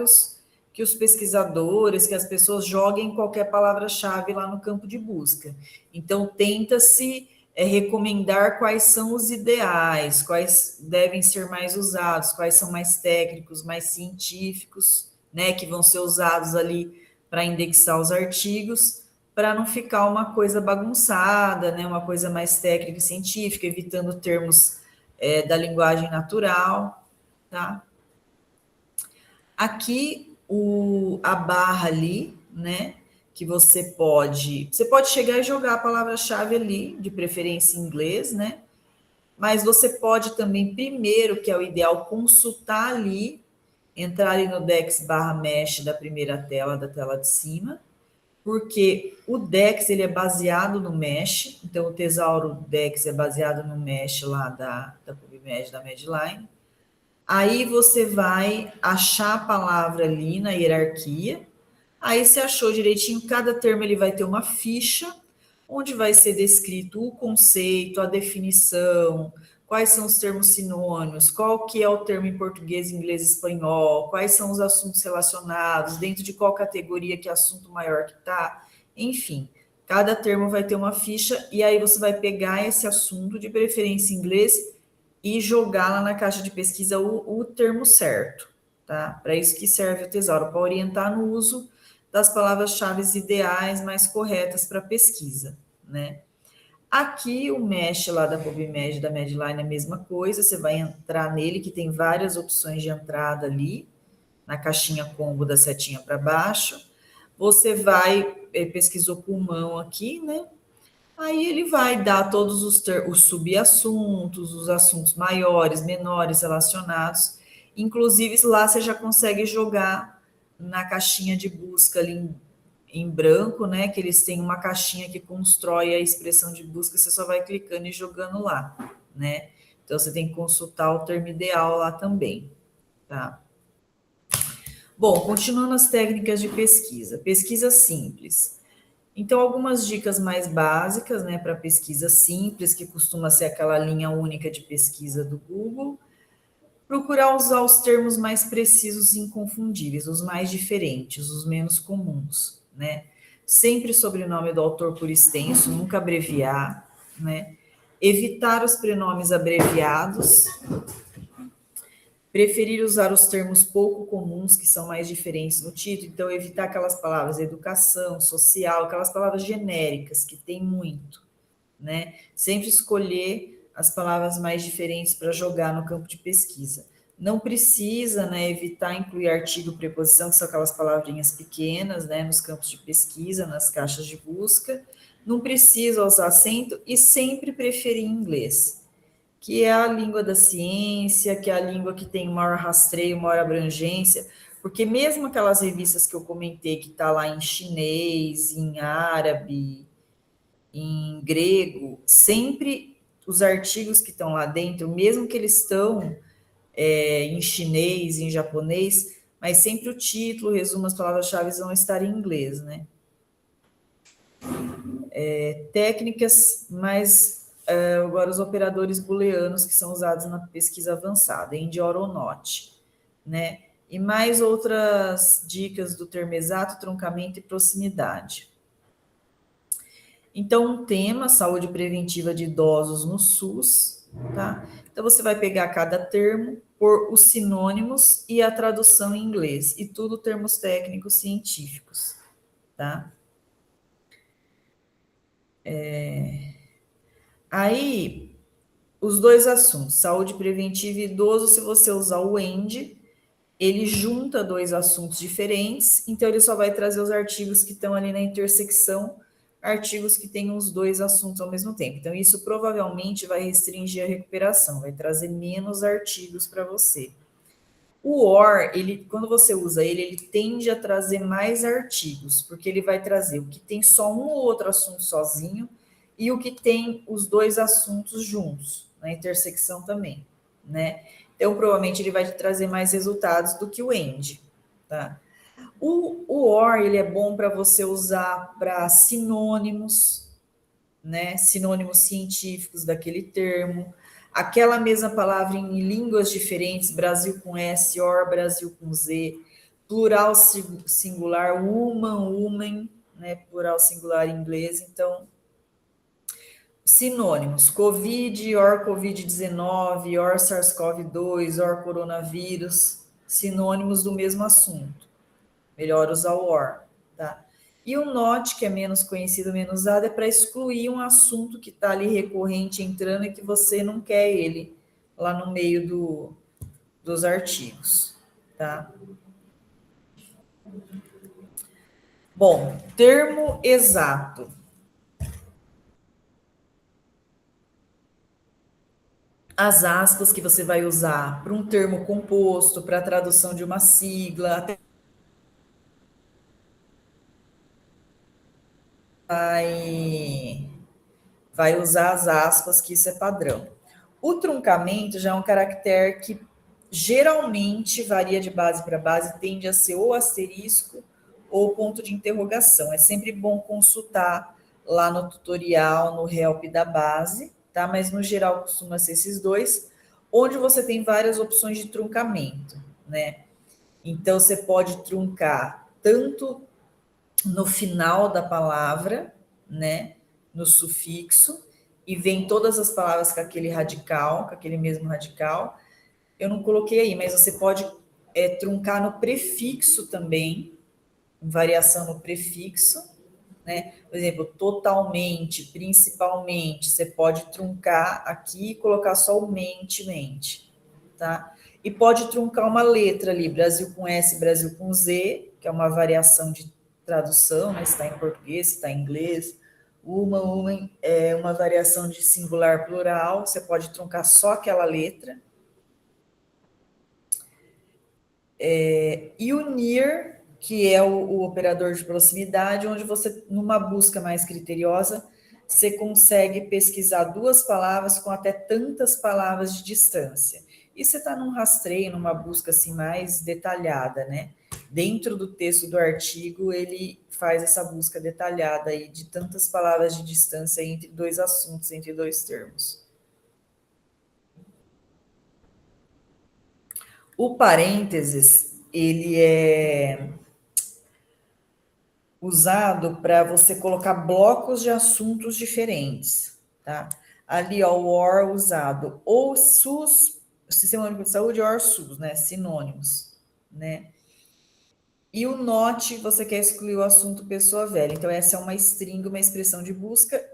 A: que os pesquisadores, que as pessoas joguem qualquer palavra-chave lá no campo de busca. Então, tenta-se recomendar quais são os ideais, quais devem ser mais usados, quais são mais técnicos, mais científicos, né, que vão ser usados ali para indexar os artigos, para não ficar uma coisa bagunçada, né, uma coisa mais técnica e científica, evitando termos da linguagem natural, tá? Aqui a barra ali, né? Que você pode chegar e jogar a palavra-chave ali, de preferência em inglês, né? Mas você pode também, primeiro, que é o ideal, consultar ali, entrar ali no Dex barra Mesh da primeira tela, da tela de cima, porque o Dex ele é baseado no Mesh, então o Tesauro Dex é baseado no Mesh lá da PubMed, da Medline. Aí você vai achar a palavra ali na hierarquia. Aí você achou direitinho, cada termo ele vai ter uma ficha, onde vai ser descrito o conceito, a definição, quais são os termos sinônimos, qual que é o termo em português, inglês e espanhol, quais são os assuntos relacionados, dentro de qual categoria que é assunto maior que está, enfim. Cada termo vai ter uma ficha e aí você vai pegar esse assunto, de preferência em inglês, e jogar lá na caixa de pesquisa o termo certo, tá? Para isso que serve o tesauro, para orientar no uso das palavras-chave ideais, mais corretas para pesquisa, né? Aqui o Mesh lá da PubMed, da Medline, é a mesma coisa, você vai entrar nele, que tem várias opções de entrada ali, na caixinha combo da setinha para baixo, você vai, pesquisou pulmão aqui, né? Aí ele vai dar todos os subassuntos, os assuntos maiores, menores relacionados. Inclusive, lá você já consegue jogar na caixinha de busca ali em branco, né? Que eles têm uma caixinha que constrói a expressão de busca, você só vai clicando e jogando lá, né? Então você tem que consultar o termo ideal lá também, tá? Bom, continuando as técnicas de pesquisa. Pesquisa simples. Então, algumas dicas mais básicas, né, para pesquisa simples, que costuma ser aquela linha única de pesquisa do Google. Procurar usar os termos mais precisos e inconfundíveis, os mais diferentes, os menos comuns, né? Sempre sobrenome do autor por extenso, nunca abreviar, né? Evitar os prenome abreviados, preferir usar os termos pouco comuns, que são mais diferentes no título, então evitar aquelas palavras educação, social, aquelas palavras genéricas, que tem muito, né? Sempre escolher as palavras mais diferentes para jogar no campo de pesquisa. Não precisa, né, evitar incluir artigo, preposição, que são aquelas palavrinhas pequenas, né, nos campos de pesquisa, nas caixas de busca. Não precisa usar acento e sempre preferir inglês. que é a língua da ciência, que é a língua que tem maior rastreio, maior abrangência, porque mesmo aquelas revistas que eu comentei, que está lá em chinês, em árabe, em grego, sempre os artigos que estão lá dentro, mesmo que eles estão em chinês, em japonês, mas sempre o título, o resumo, as palavras-chave vão estar em inglês, né? Técnicas mais agora os operadores booleanos que são usados na pesquisa avançada, end, or ou not, né? E mais outras dicas do termo exato, truncamento e proximidade. Então, um tema, saúde preventiva de idosos no SUS, tá? Então, você vai pegar cada termo, por os sinônimos e a tradução em inglês, e tudo termos técnicos científicos, tá? Aí, os dois assuntos, saúde preventiva e idoso, se você usar o END, ele junta dois assuntos diferentes, então ele só vai trazer os artigos que estão ali na intersecção, artigos que tenham os dois assuntos ao mesmo tempo. Então, isso provavelmente vai restringir a recuperação, vai trazer menos artigos para você. O OR, ele, quando você usa ele, ele tende a trazer mais artigos, porque ele vai trazer o que tem só um ou outro assunto sozinho e o que tem os dois assuntos juntos, na intersecção também, né? Então, provavelmente, ele vai te trazer mais resultados do que o END, tá? O OR, ele é bom para você usar para sinônimos, né? Sinônimos científicos daquele termo. Aquela mesma palavra em línguas diferentes, Brasil com S, OR, Brasil com Z, plural singular, woman, woman, né? Plural singular em inglês. Então, sinônimos, COVID, or Covid-19, or SARS-CoV-2, or coronavírus, sinônimos do mesmo assunto. Melhor usar o or, tá? E o not, que é menos conhecido, menos usado, é para excluir um assunto que está ali recorrente entrando e que você não quer ele lá no meio dos artigos, tá? Bom, termo exato. As aspas que você vai usar para um termo composto, para a tradução de uma sigla, até vai usar as aspas, que isso é padrão. O truncamento já é um caractere que geralmente varia de base para base, tende a ser ou asterisco ou ponto de interrogação. É sempre bom consultar lá no tutorial, no help da base, tá? Mas no geral costuma ser esses dois, onde você tem várias opções de truncamento, né? Então você pode truncar tanto no final da palavra, né, no sufixo, e vem todas as palavras com aquele radical, com aquele mesmo radical. Eu não coloquei aí, mas você pode truncar no prefixo também, variação no prefixo, né? Por exemplo, totalmente, principalmente, você pode truncar aqui e colocar só o mente, tá? E pode truncar uma letra ali, Brasil com S, Brasil com Z, que é uma variação de tradução, né? Se está em português, se está em inglês. Uma é uma variação de singular plural, você pode truncar só aquela letra. E o near, que é o operador de proximidade, onde você, numa busca mais criteriosa, você consegue pesquisar duas palavras com até tantas palavras de distância. E você está num rastreio, numa busca assim mais detalhada, né? Dentro do texto do artigo, ele faz essa busca detalhada aí de tantas palavras de distância entre dois assuntos, entre dois termos. O parênteses, ele é usado para você colocar blocos de assuntos diferentes, tá? Ali, ó, o OR usado, ou SUS, Sistema Único de Saúde, or SUS, né? Sinônimos, né? E o NOT, você quer excluir o assunto pessoa velha. Então, essa é uma string, uma expressão de busca,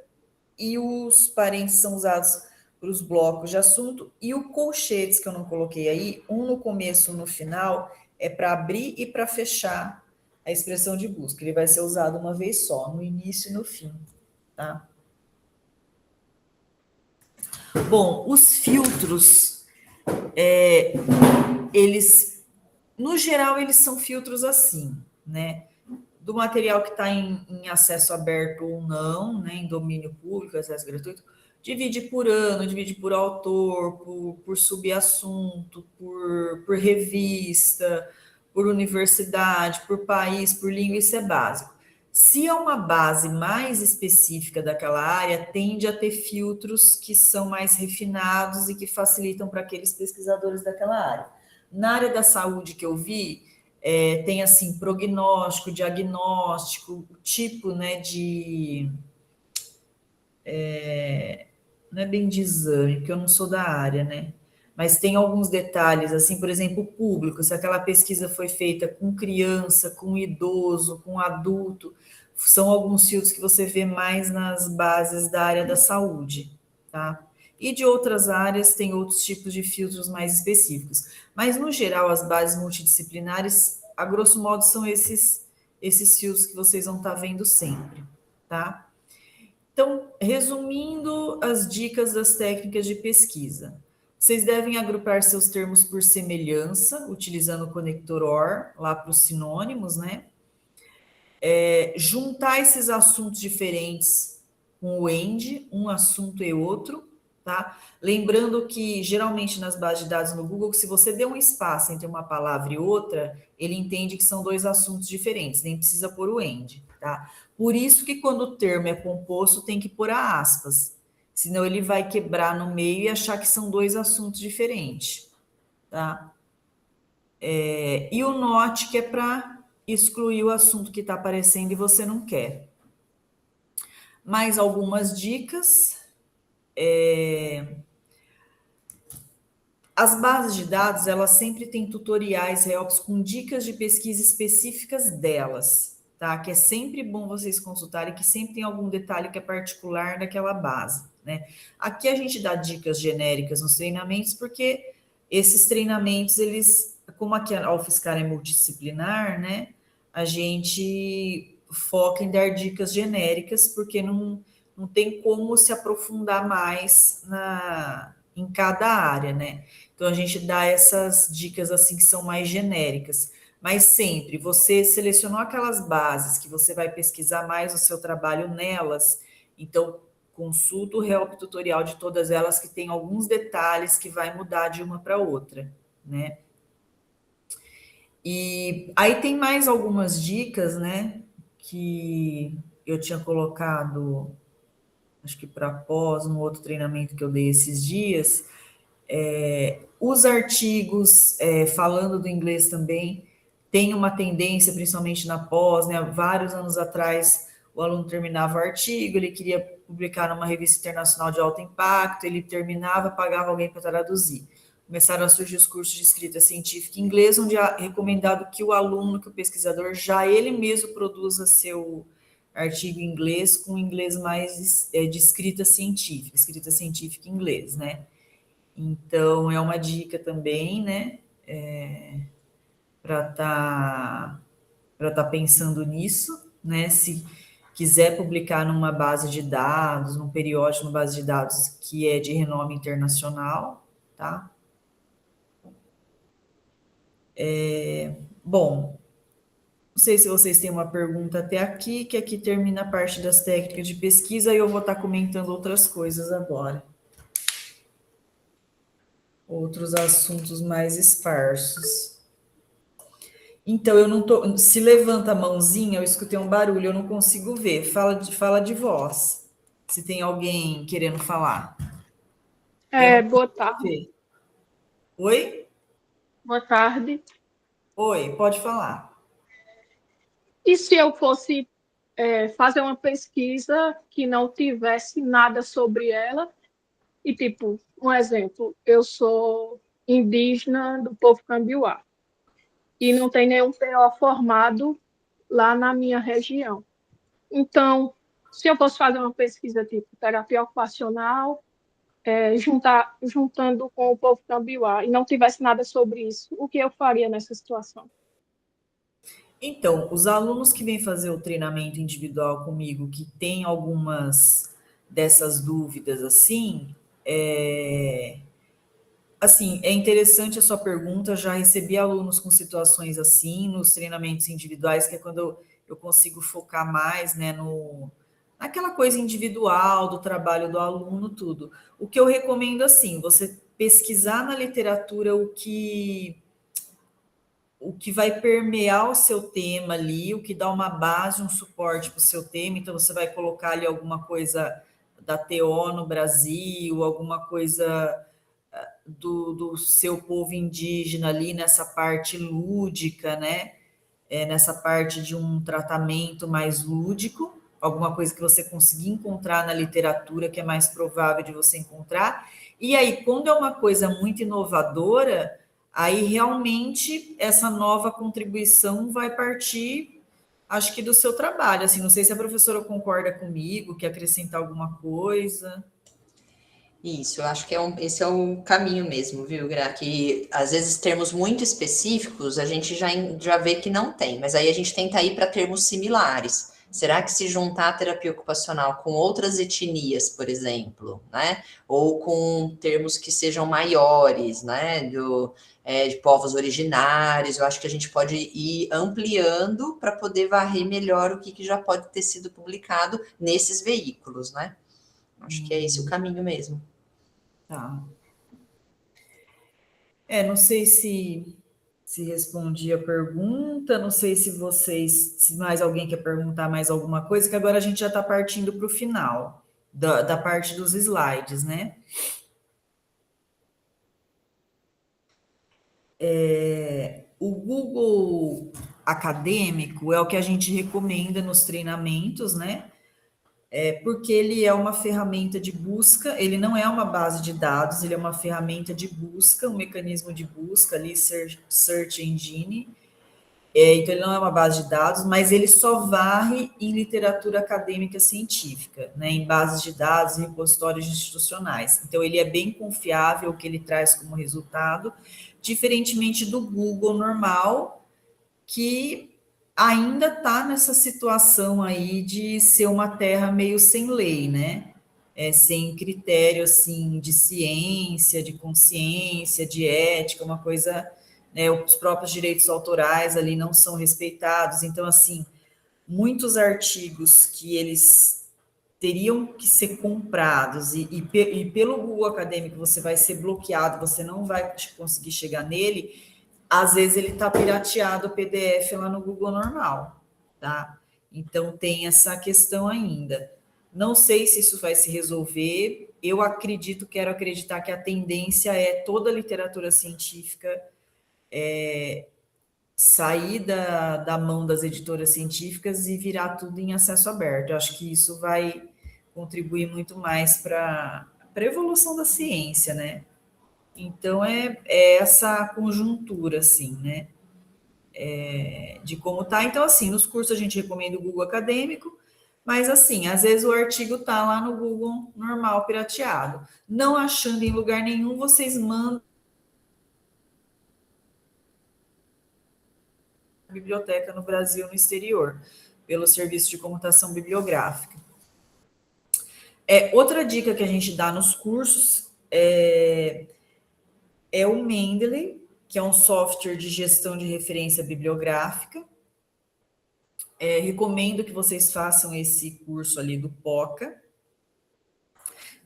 A: e os parênteses são usados para os blocos de assunto, e o colchetes, que eu não coloquei aí, um no começo, um no final, é para abrir e para fechar a expressão de busca. Ele vai ser usado uma vez só, no início e no fim, tá? Bom, os filtros, eles, no geral, eles são filtros assim, né? Do material que está em acesso aberto ou não, né? Em domínio público, acesso gratuito, divide por ano, divide por autor, por subassunto, por revista, por universidade, por país, por língua, isso é básico. Se é uma base mais específica daquela área, tende a ter filtros que são mais refinados e que facilitam para aqueles pesquisadores daquela área. Na área da saúde que eu vi, tem assim prognóstico, diagnóstico, o tipo, né, de não é bem de exame, porque eu não sou da área, né? Mas tem alguns detalhes, assim, por exemplo, o público, se aquela pesquisa foi feita com criança, com idoso, com adulto, são alguns filtros que você vê mais nas bases da área da saúde, tá? E de outras áreas tem outros tipos de filtros mais específicos. Mas, no geral, as bases multidisciplinares, a grosso modo, são esses filtros que vocês vão estar vendo sempre, tá? Então, resumindo as dicas das técnicas de pesquisa, vocês devem agrupar seus termos por semelhança, utilizando o conector OR, lá para os sinônimos, né? Juntar esses assuntos diferentes com o AND, um assunto e outro, tá? Lembrando que, geralmente, nas bases de dados no Google, se você der um espaço entre uma palavra e outra, ele entende que são dois assuntos diferentes, nem precisa pôr o AND, tá? Por isso que quando o termo é composto, tem que pôr a aspas, senão ele vai quebrar no meio e achar que são dois assuntos diferentes, tá? E o NOT, que é para excluir o assunto que está aparecendo e você não quer. Mais algumas dicas. As bases de dados, elas sempre têm tutoriais, helps com dicas de pesquisa específicas delas, tá? Que é sempre bom vocês consultarem, que sempre tem algum detalhe que é particular daquela base, né? Aqui a gente dá dicas genéricas nos treinamentos, porque esses treinamentos, eles, como aqui a UFSCar é multidisciplinar, né? A gente foca em dar dicas genéricas, porque não tem como se aprofundar mais em cada área, né? Então a gente dá essas dicas assim que são mais genéricas. Mas sempre você selecionou aquelas bases que você vai pesquisar mais o seu trabalho nelas, então consulta o help tutorial de todas elas que tem alguns detalhes que vai mudar de uma para outra, né? E aí tem mais algumas dicas, né, que eu tinha colocado, acho que para pós, no outro treinamento que eu dei esses dias, os artigos, falando do inglês também, tem uma tendência, principalmente na pós, né? Vários anos atrás, o aluno terminava o artigo, ele queria publicar numa revista internacional de alto impacto, ele terminava, pagava alguém para traduzir. Começaram a surgir os cursos de escrita científica em inglês, onde é recomendado que o aluno, que o pesquisador, já ele mesmo produza seu artigo em inglês, com inglês mais de escrita científica em inglês, né? Então, é uma dica também, né? Para estar pensando nisso, né? Se quiser publicar numa base de dados, num periódico, numa base de dados que é de renome internacional, tá? Bom, não sei se vocês têm uma pergunta até aqui, que aqui termina a parte das técnicas de pesquisa e eu vou estar comentando outras coisas agora. Outros assuntos mais esparsos. Então, eu não tô. Se levanta a mãozinha, eu escutei um barulho, eu não consigo ver. Fala de voz. Se tem alguém querendo falar. Eu não
C: Boa
A: consigo
C: tarde.
A: ver. Oi?
C: Boa tarde.
A: Oi, pode falar.
C: E se eu fosse fazer uma pesquisa que não tivesse nada sobre ela? E, tipo, um exemplo, eu sou indígena do povo Cambiuá e não tem nenhum PO formado lá na minha região. Então, se eu fosse fazer uma pesquisa tipo terapia ocupacional, juntando com o povo Cambiuá e não tivesse nada sobre isso, o que eu faria nessa situação?
A: Então, os alunos que vêm fazer o treinamento individual comigo, que tem algumas dessas dúvidas assim, Assim, é interessante a sua pergunta. Já recebi alunos com situações assim, nos treinamentos individuais, que é quando eu consigo focar mais, né, naquela coisa individual do trabalho do aluno, tudo. O que eu recomendo, assim, você pesquisar na literatura o que vai permear o seu tema ali, o que dá uma base, um suporte para o seu tema. Então, você vai colocar ali alguma coisa da TO no Brasil, alguma coisa do seu povo indígena ali nessa parte lúdica, né? Nessa parte de um tratamento mais lúdico, alguma coisa que você conseguir encontrar na literatura, que é mais provável de você encontrar. E aí, quando é uma coisa muito inovadora, aí realmente essa nova contribuição vai partir, acho que do seu trabalho. Assim, não sei se a professora concorda comigo, quer acrescentar alguma coisa.
B: Isso, eu acho que esse é o caminho mesmo, viu, Gra? Que às vezes termos muito específicos a gente já vê que não tem, mas aí a gente tenta ir para termos similares. Será que se juntar a terapia ocupacional com outras etnias, por exemplo, né? Ou com termos que sejam maiores, né? De povos originários, eu acho que a gente pode ir ampliando para poder varrer melhor o que já pode ter sido publicado nesses veículos, né? Acho que é esse o caminho mesmo.
A: Tá. Não sei se respondi a pergunta, não sei se mais alguém quer perguntar mais alguma coisa, que agora a gente já está partindo para o final da parte dos slides, né? O Google Acadêmico é o que a gente recomenda nos treinamentos, né? Porque ele é uma ferramenta de busca, ele não é uma base de dados, ele é uma ferramenta de busca, um mecanismo de busca ali, search engine. Então, ele não é uma base de dados, mas ele só varre em literatura acadêmica científica, né, em bases de dados e repositórios institucionais. Então, ele é bem confiável o que ele traz como resultado, diferentemente do Google normal, que ainda está nessa situação aí de ser uma terra meio sem lei, né? Sem critério assim de ciência, de consciência, de ética, uma coisa, né, os próprios direitos autorais ali não são respeitados. Então, assim, muitos artigos que eles teriam que ser comprados e pelo Google Acadêmico você vai ser bloqueado, você não vai conseguir chegar nele. Às vezes ele está pirateado o PDF lá no Google normal, tá? Então tem essa questão ainda. Não sei se isso vai se resolver. Eu acredito, quero acreditar que a tendência é toda a literatura científica sair da mão das editoras científicas e virar tudo em acesso aberto. Eu acho que isso vai contribuir muito mais para a evolução da ciência, né? Então é essa conjuntura, assim, né? De como tá. Então, assim, nos cursos a gente recomenda o Google Acadêmico, mas assim, às vezes o artigo tá lá no Google normal, pirateado. Não achando em lugar nenhum, vocês mandam a biblioteca no Brasil, no exterior, pelo serviço de comutação bibliográfica. Outra dica que a gente dá nos cursos é o Mendeley, que é um software de gestão de referência bibliográfica. Recomendo que vocês façam esse curso ali do POCA,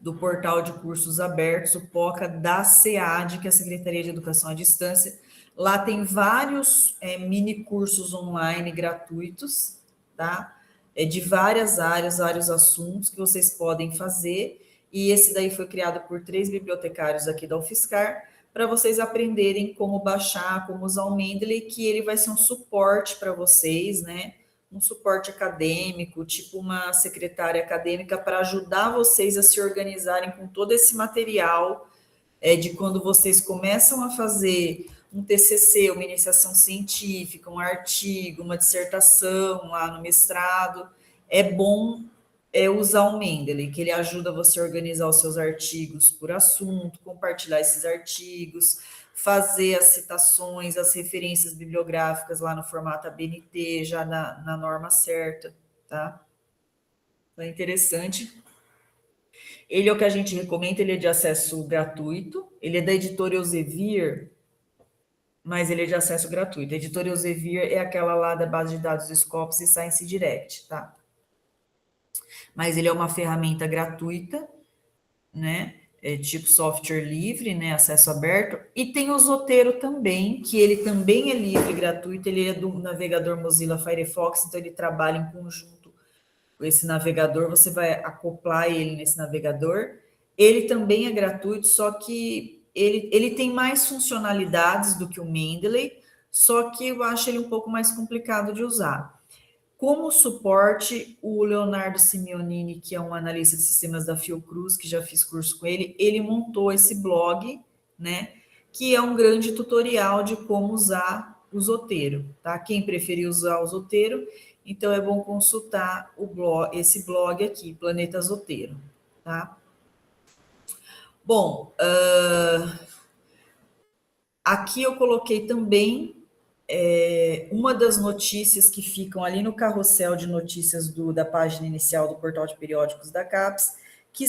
A: do Portal de Cursos Abertos, o POCA da SEAD, que é a Secretaria de Educação à Distância. Lá tem vários mini cursos online gratuitos, tá? De várias áreas, vários assuntos que vocês podem fazer. E esse daí foi criado por 3 bibliotecários aqui da UFSCar, para vocês aprenderem como baixar, como usar o Mendeley, que ele vai ser um suporte para vocês, né? Um suporte acadêmico, tipo uma secretária acadêmica, para ajudar vocês a se organizarem com todo esse material de quando vocês começam a fazer um TCC, uma iniciação científica, um artigo, uma dissertação lá no mestrado. É bom usar o Mendeley, que ele ajuda você a organizar os seus artigos por assunto, compartilhar esses artigos, fazer as citações, as referências bibliográficas lá no formato ABNT, já na norma certa, tá? Então é interessante. Ele é o que a gente recomenda, ele é de acesso gratuito, ele é da editora Elsevier, mas ele é de acesso gratuito. A editora Elsevier é aquela lá da base de dados Scopus e Science Direct, tá? Mas ele é uma ferramenta gratuita, né? É tipo software livre, né? Acesso aberto. E tem o Zotero também, que ele também é livre, gratuito. Ele é do navegador Mozilla Firefox, então ele trabalha em conjunto com esse navegador. Você vai acoplar ele nesse navegador. Ele também é gratuito, só que ele tem mais funcionalidades do que o Mendeley, só que eu acho ele um pouco mais complicado de usar. Como suporte, o Leonardo Simeonini, que é um analista de sistemas da Fiocruz, que já fiz curso com ele, ele montou esse blog, né, que é um grande tutorial de como usar o Zotero, tá? Quem preferir usar o Zotero, então é bom consultar o blog, esse blog aqui, Planeta Zotero, tá? Bom, aqui eu coloquei também uma das notícias que ficam ali no carrossel de notícias da página inicial do portal de periódicos da CAPES, que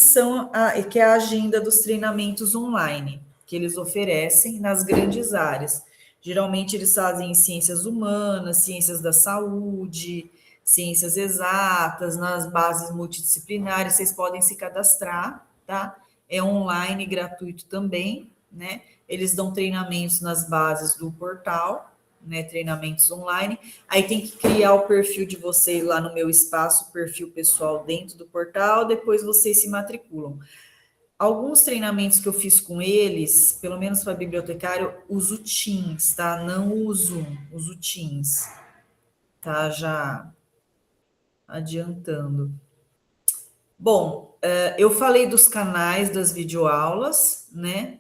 A: é a agenda dos treinamentos online que eles oferecem nas grandes áreas. Geralmente eles fazem em ciências humanas, ciências da saúde, ciências exatas, nas bases multidisciplinares, vocês podem se cadastrar, tá? É online, gratuito também, né? Eles dão treinamentos nas bases do portal, né, treinamentos online. Aí tem que criar o perfil de vocês lá no meu espaço, perfil pessoal dentro do portal, depois vocês se matriculam. Alguns treinamentos que eu fiz com eles, pelo menos para bibliotecário, uso Teams, tá? Não uso Teams, tá? Já adiantando. Bom, eu falei dos canais das videoaulas, né?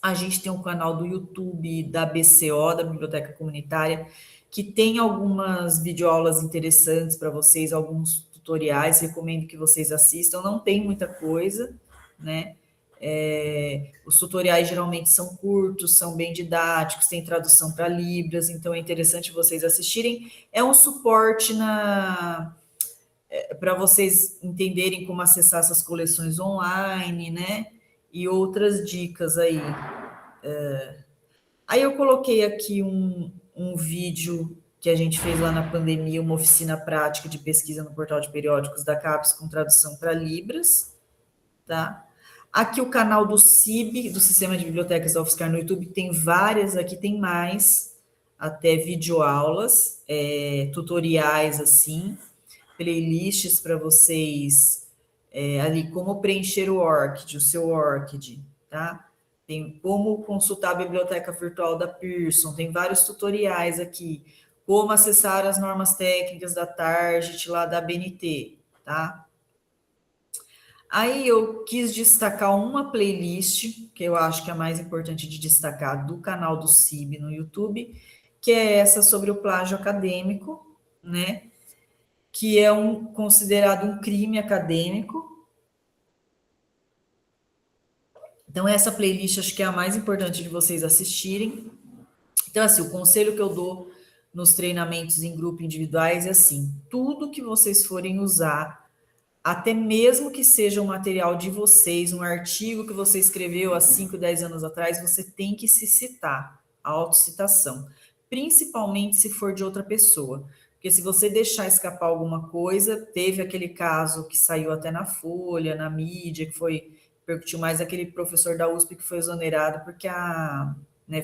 A: A gente tem um canal do YouTube da BCO, da Biblioteca Comunitária, que tem algumas videoaulas interessantes para vocês, alguns tutoriais, recomendo que vocês assistam. Não tem muita coisa, né? Os tutoriais geralmente são curtos, são bem didáticos, tem tradução para Libras, então é interessante vocês assistirem. É um suporte para vocês entenderem como acessar essas coleções online, né? E outras dicas aí. Aí eu coloquei aqui um vídeo que a gente fez lá na pandemia, uma oficina prática de pesquisa no portal de periódicos da CAPES com tradução para Libras, tá? Aqui o canal do CIB, do Sistema de Bibliotecas da UFSCar no YouTube, tem várias, aqui tem mais, até videoaulas, tutoriais assim, playlists para vocês, ali como preencher o ORCID, o seu ORCID, tá? Tem como consultar a biblioteca virtual da Pearson, tem vários tutoriais aqui, como acessar as normas técnicas da Target lá da BNT, tá? Aí eu quis destacar uma playlist, que eu acho que é a mais importante de destacar, do canal do CIB no YouTube, que é essa sobre o plágio acadêmico, né? Que é considerado um crime acadêmico. Então, essa playlist acho que é a mais importante de vocês assistirem. Então, assim, o conselho que eu dou nos treinamentos em grupo individuais é assim: tudo que vocês forem usar, até mesmo que seja um material de vocês, um artigo que você escreveu há 5, 10 anos atrás, você tem que se citar, a autocitação, principalmente se for de outra pessoa. Porque se você deixar escapar alguma coisa, teve aquele caso que saiu até na Folha, na mídia, que repercutiu mais aquele professor da USP que foi exonerado porque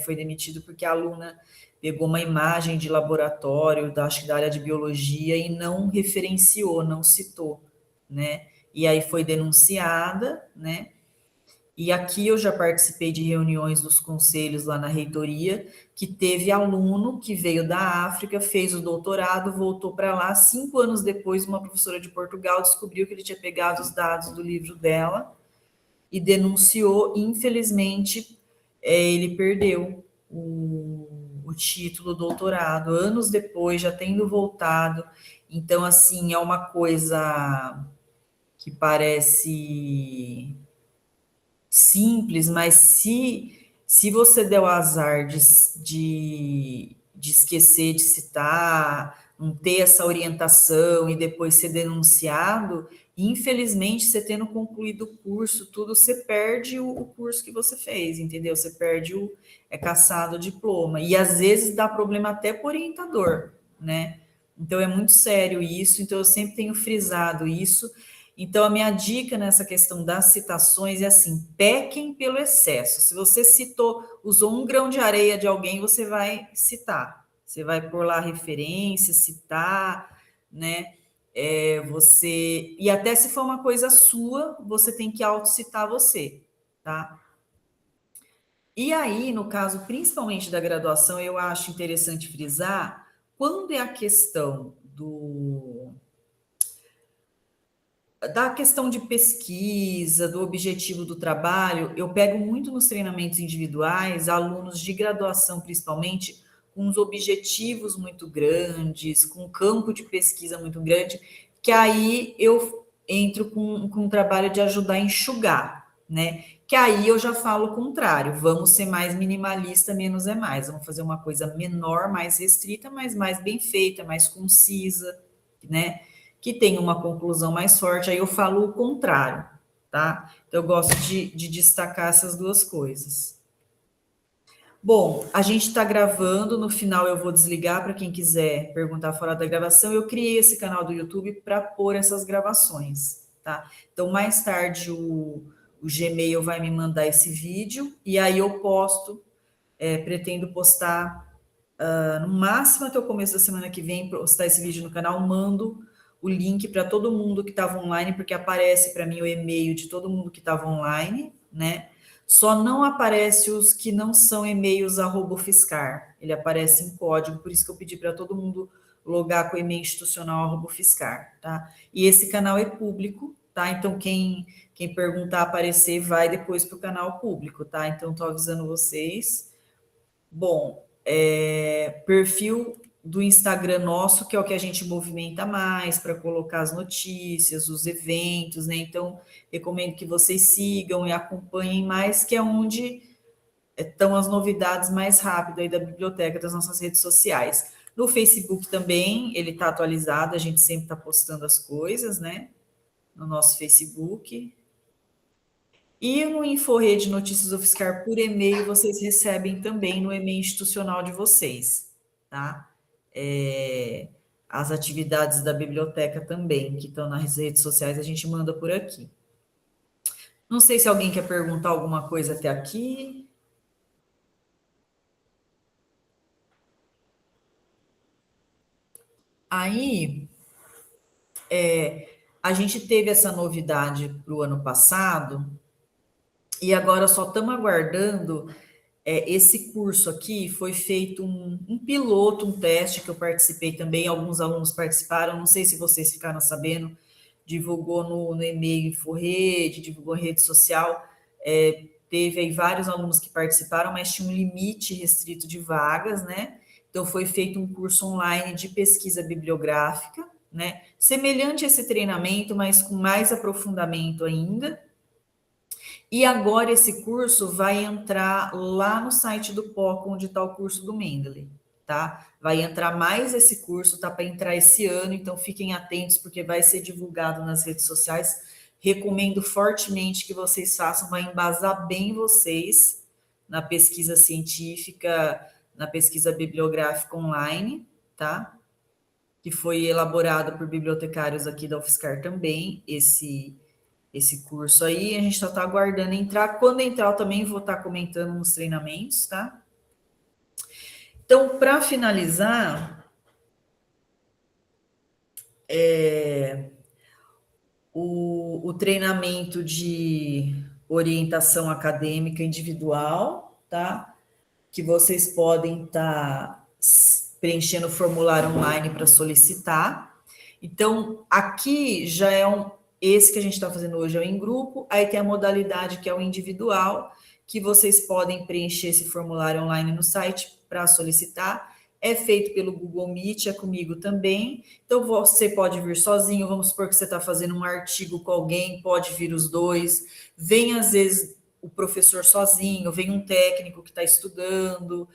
A: foi demitido porque a aluna pegou uma imagem de laboratório, acho que da área de biologia, e não referenciou, não citou, né? E aí foi denunciada, né? E aqui eu já participei de reuniões dos conselhos lá na reitoria, que teve aluno que veio da África, fez o doutorado, voltou para lá, 5 anos depois, uma professora de Portugal descobriu que ele tinha pegado os dados do livro dela e denunciou. Infelizmente, ele perdeu o título do doutorado, anos depois, já tendo voltado. Então, assim, é uma coisa que parece simples, mas se você der o azar de esquecer de citar, não ter essa orientação e depois ser denunciado, infelizmente, você tendo concluído o curso, tudo, você perde o curso que você fez, entendeu? Você perde é caçado o diploma. E às vezes dá problema até para o orientador, né? Então é muito sério isso, então eu sempre tenho frisado isso. Então a minha dica nessa questão das citações é assim: pequem pelo excesso. Se você usou um grão de areia de alguém, você vai citar. Você vai pôr lá referência, citar, né? E até se for uma coisa sua, você tem que autocitar você, tá? E aí, no caso, principalmente da graduação, eu acho interessante frisar, quando é a questão da questão de pesquisa, do objetivo do trabalho, eu pego muito nos treinamentos individuais, alunos de graduação, principalmente, com os objetivos muito grandes, com um campo de pesquisa muito grande, que aí eu entro com um trabalho de ajudar a enxugar, né? Que aí eu já falo o contrário, vamos ser mais minimalista, menos é mais, vamos fazer uma coisa menor, mais restrita, mas mais bem feita, mais concisa, né? Que tem uma conclusão mais forte, aí eu falo o contrário, tá? Então, eu gosto de destacar essas duas coisas. Bom, a gente está gravando, no final eu vou desligar para quem quiser perguntar fora da gravação. Eu criei esse canal do YouTube para pôr essas gravações, tá? Então, mais tarde o Gmail vai me mandar esse vídeo e aí eu posto, pretendo postar no máximo até o começo da semana que vem, postar esse vídeo no canal, mando o link para todo mundo que estava online, porque aparece para mim o e-mail de todo mundo que estava online, né? Só não aparece os que não são e-mails @fiscar. Ele aparece em código, por isso que eu pedi para todo mundo logar com o e-mail institucional @fiscar, tá? E esse canal é público, tá? Então quem perguntar aparecer vai depois para o canal público, tá? Então estou avisando vocês. Bom, perfil do Instagram nosso, que é o que a gente movimenta mais para colocar as notícias, os eventos, né? Então, recomendo que vocês sigam e acompanhem mais, que é onde estão as novidades mais rápido aí da biblioteca, das nossas redes sociais. No Facebook também, ele está atualizado, a gente sempre está postando as coisas, né? No nosso Facebook. E no InfoRede Notícias UFSCar por e-mail, vocês recebem também no e-mail institucional de vocês, tá? As atividades da biblioteca também, que estão nas redes sociais, a gente manda por aqui. Não sei se alguém quer perguntar alguma coisa até aqui. Aí, a gente teve essa novidade para o ano passado, e agora só estamos aguardando. Esse curso aqui foi feito um piloto, um teste que eu participei também, alguns alunos participaram, não sei se vocês ficaram sabendo, divulgou no e-mail InfoRede, divulgou em rede social, teve aí vários alunos que participaram, mas tinha um limite restrito de vagas, né? Então foi feito um curso online de pesquisa bibliográfica, né? Semelhante a esse treinamento, mas com mais aprofundamento ainda. E agora esse curso vai entrar lá no site do POC, onde está o curso do Mendeley, tá? Vai entrar mais esse curso, tá para entrar esse ano, então fiquem atentos, porque vai ser divulgado nas redes sociais. Recomendo fortemente que vocês façam, vai embasar bem vocês na pesquisa científica, na pesquisa bibliográfica online, tá? Que foi elaborado por bibliotecários aqui da UFSCar também, esse curso aí, a gente só está aguardando entrar. Quando entrar, eu também vou estar comentando nos treinamentos, tá? Então, para finalizar, o treinamento de orientação acadêmica individual, tá? Que vocês podem estar preenchendo o formulário online para solicitar. Então, aqui já esse que a gente está fazendo hoje é o em grupo, aí tem a modalidade que é o individual, que vocês podem preencher esse formulário online no site para solicitar. É feito pelo Google Meet, é comigo também. Então, você pode vir sozinho, vamos supor que você está fazendo um artigo com alguém, pode vir os dois. Vem, às vezes, o professor sozinho, vem um técnico que está estudando.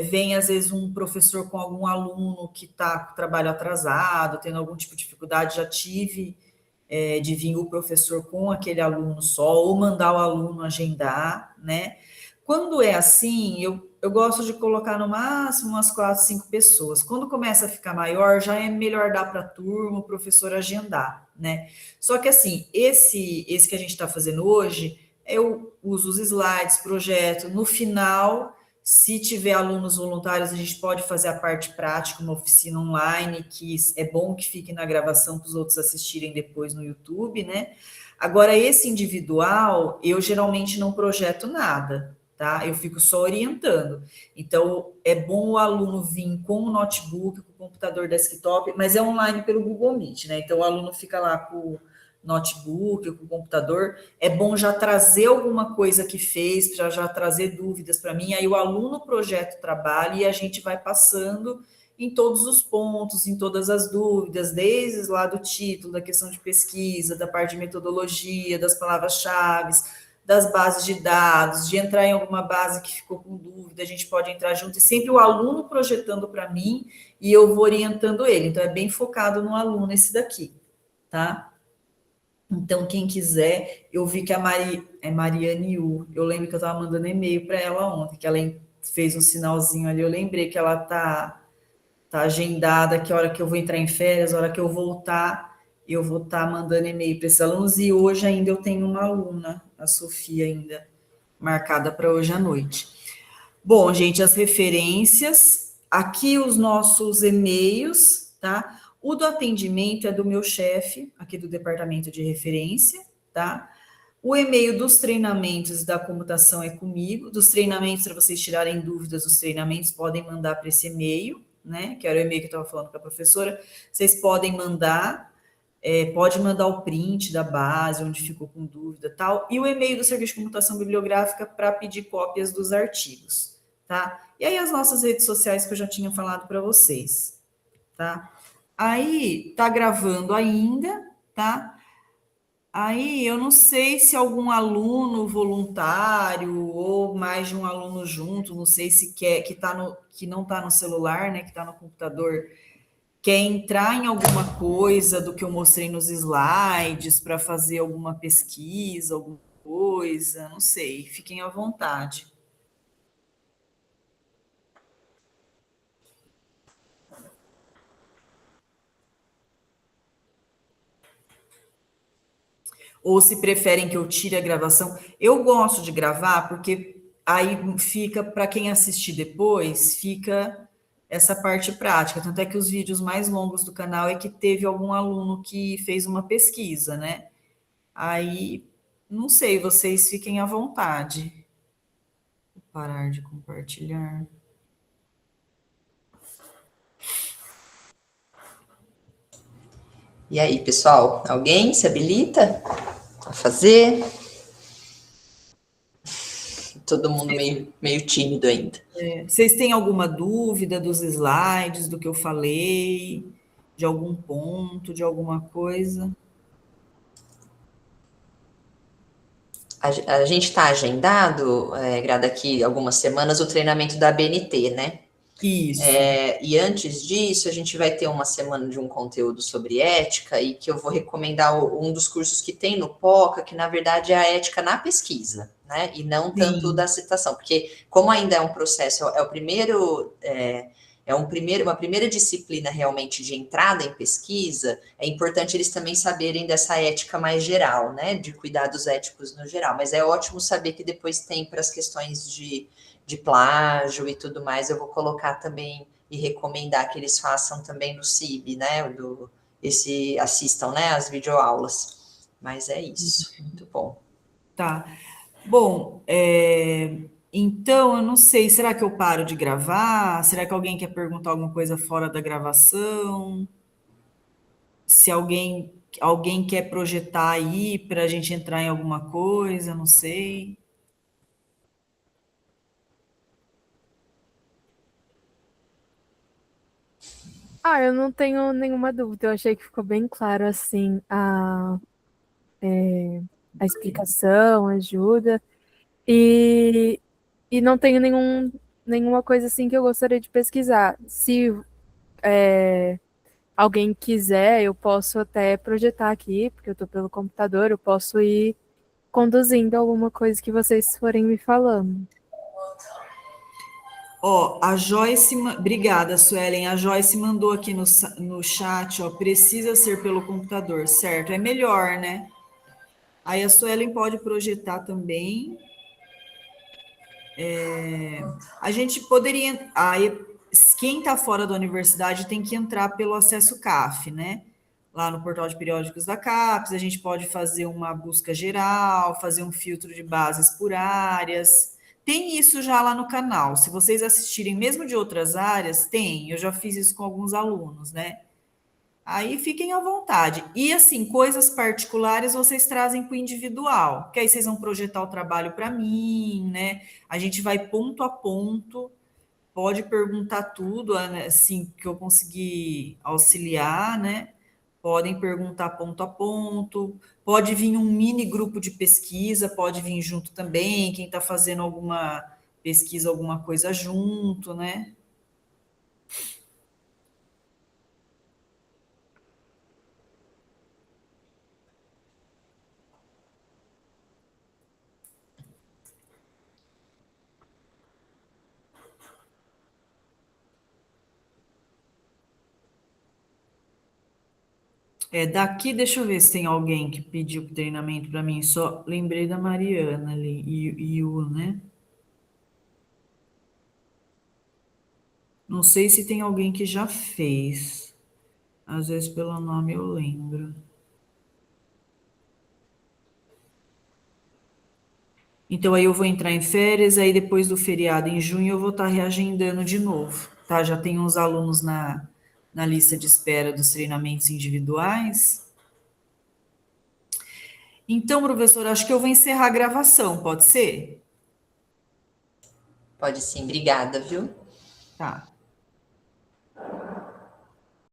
A: Vem, às vezes, um professor com algum aluno que está com o trabalho atrasado, tendo algum tipo de dificuldade, já tive de vir o professor com aquele aluno só, ou mandar o aluno agendar, né? Quando é assim, eu gosto de colocar no máximo umas 4, 5 pessoas. Quando começa a ficar maior, já é melhor dar para a turma, o professor agendar, né? Só que assim, esse que a gente está fazendo hoje, eu uso os slides, projeto. No final, se tiver alunos voluntários, a gente pode fazer a parte prática, uma oficina online, que é bom que fique na gravação para os outros assistirem depois no YouTube, né? Agora, esse individual, eu geralmente não projeto nada, tá? Eu fico só orientando. Então, é bom o aluno vir com o notebook, com o computador desktop, mas é online pelo Google Meet, né? Então, o aluno fica lá com o notebook, com o computador. É bom já trazer alguma coisa que fez, já trazer dúvidas para mim. Aí o aluno projeta o trabalho e a gente vai passando em todos os pontos, em todas as dúvidas, desde lá do título, da questão de pesquisa, da parte de metodologia, das palavras-chave, das bases de dados, de entrar em alguma base que ficou com dúvida, a gente pode entrar junto, e sempre o aluno projetando para mim e eu vou orientando ele. Então, é bem focado no aluno esse daqui, tá? Então, quem quiser, eu vi que a Mariane U, eu lembro que eu estava mandando e-mail para ela ontem, que ela fez um sinalzinho ali, eu lembrei que ela tá agendada, que a hora que eu vou entrar em férias, a hora que eu vou estar mandando e-mail para esses alunos, e hoje ainda eu tenho uma aluna, a Sofia, ainda marcada para hoje à noite. Bom, gente, as referências, aqui os nossos e-mails, tá? O do atendimento é do meu chefe, aqui do departamento de referência, tá? O e-mail dos treinamentos da computação é comigo. Dos treinamentos, para vocês tirarem dúvidas dos treinamentos, podem mandar para esse e-mail, né? Que era o e-mail que eu estava falando com a professora. Vocês podem mandar, pode mandar o print da base, onde ficou com dúvida e tal. E o e-mail do Serviço de Computação Bibliográfica para pedir cópias dos artigos, tá? E aí as nossas redes sociais que eu já tinha falado para vocês, tá? Aí, tá gravando ainda, tá? Aí, eu não sei se algum aluno voluntário ou mais de um aluno junto, não sei se quer, que não está no celular, né, que está no computador, quer entrar em alguma coisa do que eu mostrei nos slides para fazer alguma pesquisa, alguma coisa, não sei, fiquem à vontade. Ou se preferem que eu tire a gravação. Eu gosto de gravar porque aí fica, para quem assistir depois, fica essa parte prática. Tanto é que os vídeos mais longos do canal é que teve algum aluno que fez uma pesquisa, né? Aí, não sei, vocês fiquem à vontade. Vou parar de compartilhar.
B: E aí, pessoal, alguém se habilita a fazer? Todo mundo meio tímido ainda.
A: Vocês têm alguma dúvida dos slides, do que eu falei, de algum ponto, de alguma coisa?
B: A gente está agendado, Gra, daqui algumas semanas, o treinamento da BNT, né?
A: Isso.
B: E antes disso, a gente vai ter uma semana de um conteúdo sobre ética e que eu vou recomendar um dos cursos que tem no POCA, que na verdade é a ética na pesquisa, né? E não tanto da citação, porque como ainda é um processo, é o primeiro, uma primeira disciplina realmente de entrada em pesquisa, é importante eles também saberem dessa ética mais geral, né? De cuidados éticos no geral. Mas é ótimo saber que depois tem para as questões de plágio e tudo mais, eu vou colocar também e recomendar que eles façam também no CIB, né? Assistam, né? As videoaulas. Mas é isso, muito bom.
A: Tá. Bom, então eu não sei, será que eu paro de gravar? Será que alguém quer perguntar alguma coisa fora da gravação? Se alguém quer projetar aí para a gente entrar em alguma coisa, não sei.
D: Eu não tenho nenhuma dúvida. Eu achei que ficou bem claro assim a explicação, a ajuda. E, e não tenho nenhuma coisa assim que eu gostaria de pesquisar. Se alguém quiser, eu posso até projetar aqui, porque eu estou pelo computador, eu posso ir conduzindo alguma coisa que vocês forem me falando.
A: Ó, a Joyce, obrigada, Suelen. A Joyce mandou aqui no chat, ó, precisa ser pelo computador, certo? É melhor, né? Aí a Suelen pode projetar também. A gente poderia. Aí, quem está fora da universidade tem que entrar pelo acesso CAF, né? Lá no portal de periódicos da CAPES, a gente pode fazer uma busca geral, fazer um filtro de bases por áreas. Tem isso já lá no canal. Se vocês assistirem, mesmo de outras áreas, tem. Eu já fiz isso com alguns alunos, né? Aí fiquem à vontade. E assim, coisas particulares vocês trazem para o individual, que aí vocês vão projetar o trabalho para mim, né? A gente vai ponto a ponto, pode perguntar tudo, né, assim, que eu conseguir auxiliar, né? Podem perguntar ponto a ponto, pode vir um mini grupo de pesquisa, pode vir junto também, quem está fazendo alguma pesquisa, alguma coisa junto, né? Daqui, deixa eu ver se tem alguém que pediu treinamento para mim. Só lembrei da Mariana ali, e o, né? Não sei se tem alguém que já fez. Às vezes pelo nome eu lembro. Então aí eu vou entrar em férias, aí depois do feriado em junho eu vou estar reagendando de novo, tá? Já tem uns alunos na lista de espera dos treinamentos individuais. Então, professor, acho que eu vou encerrar a gravação, pode ser?
B: Pode sim, obrigada, viu?
A: Tá.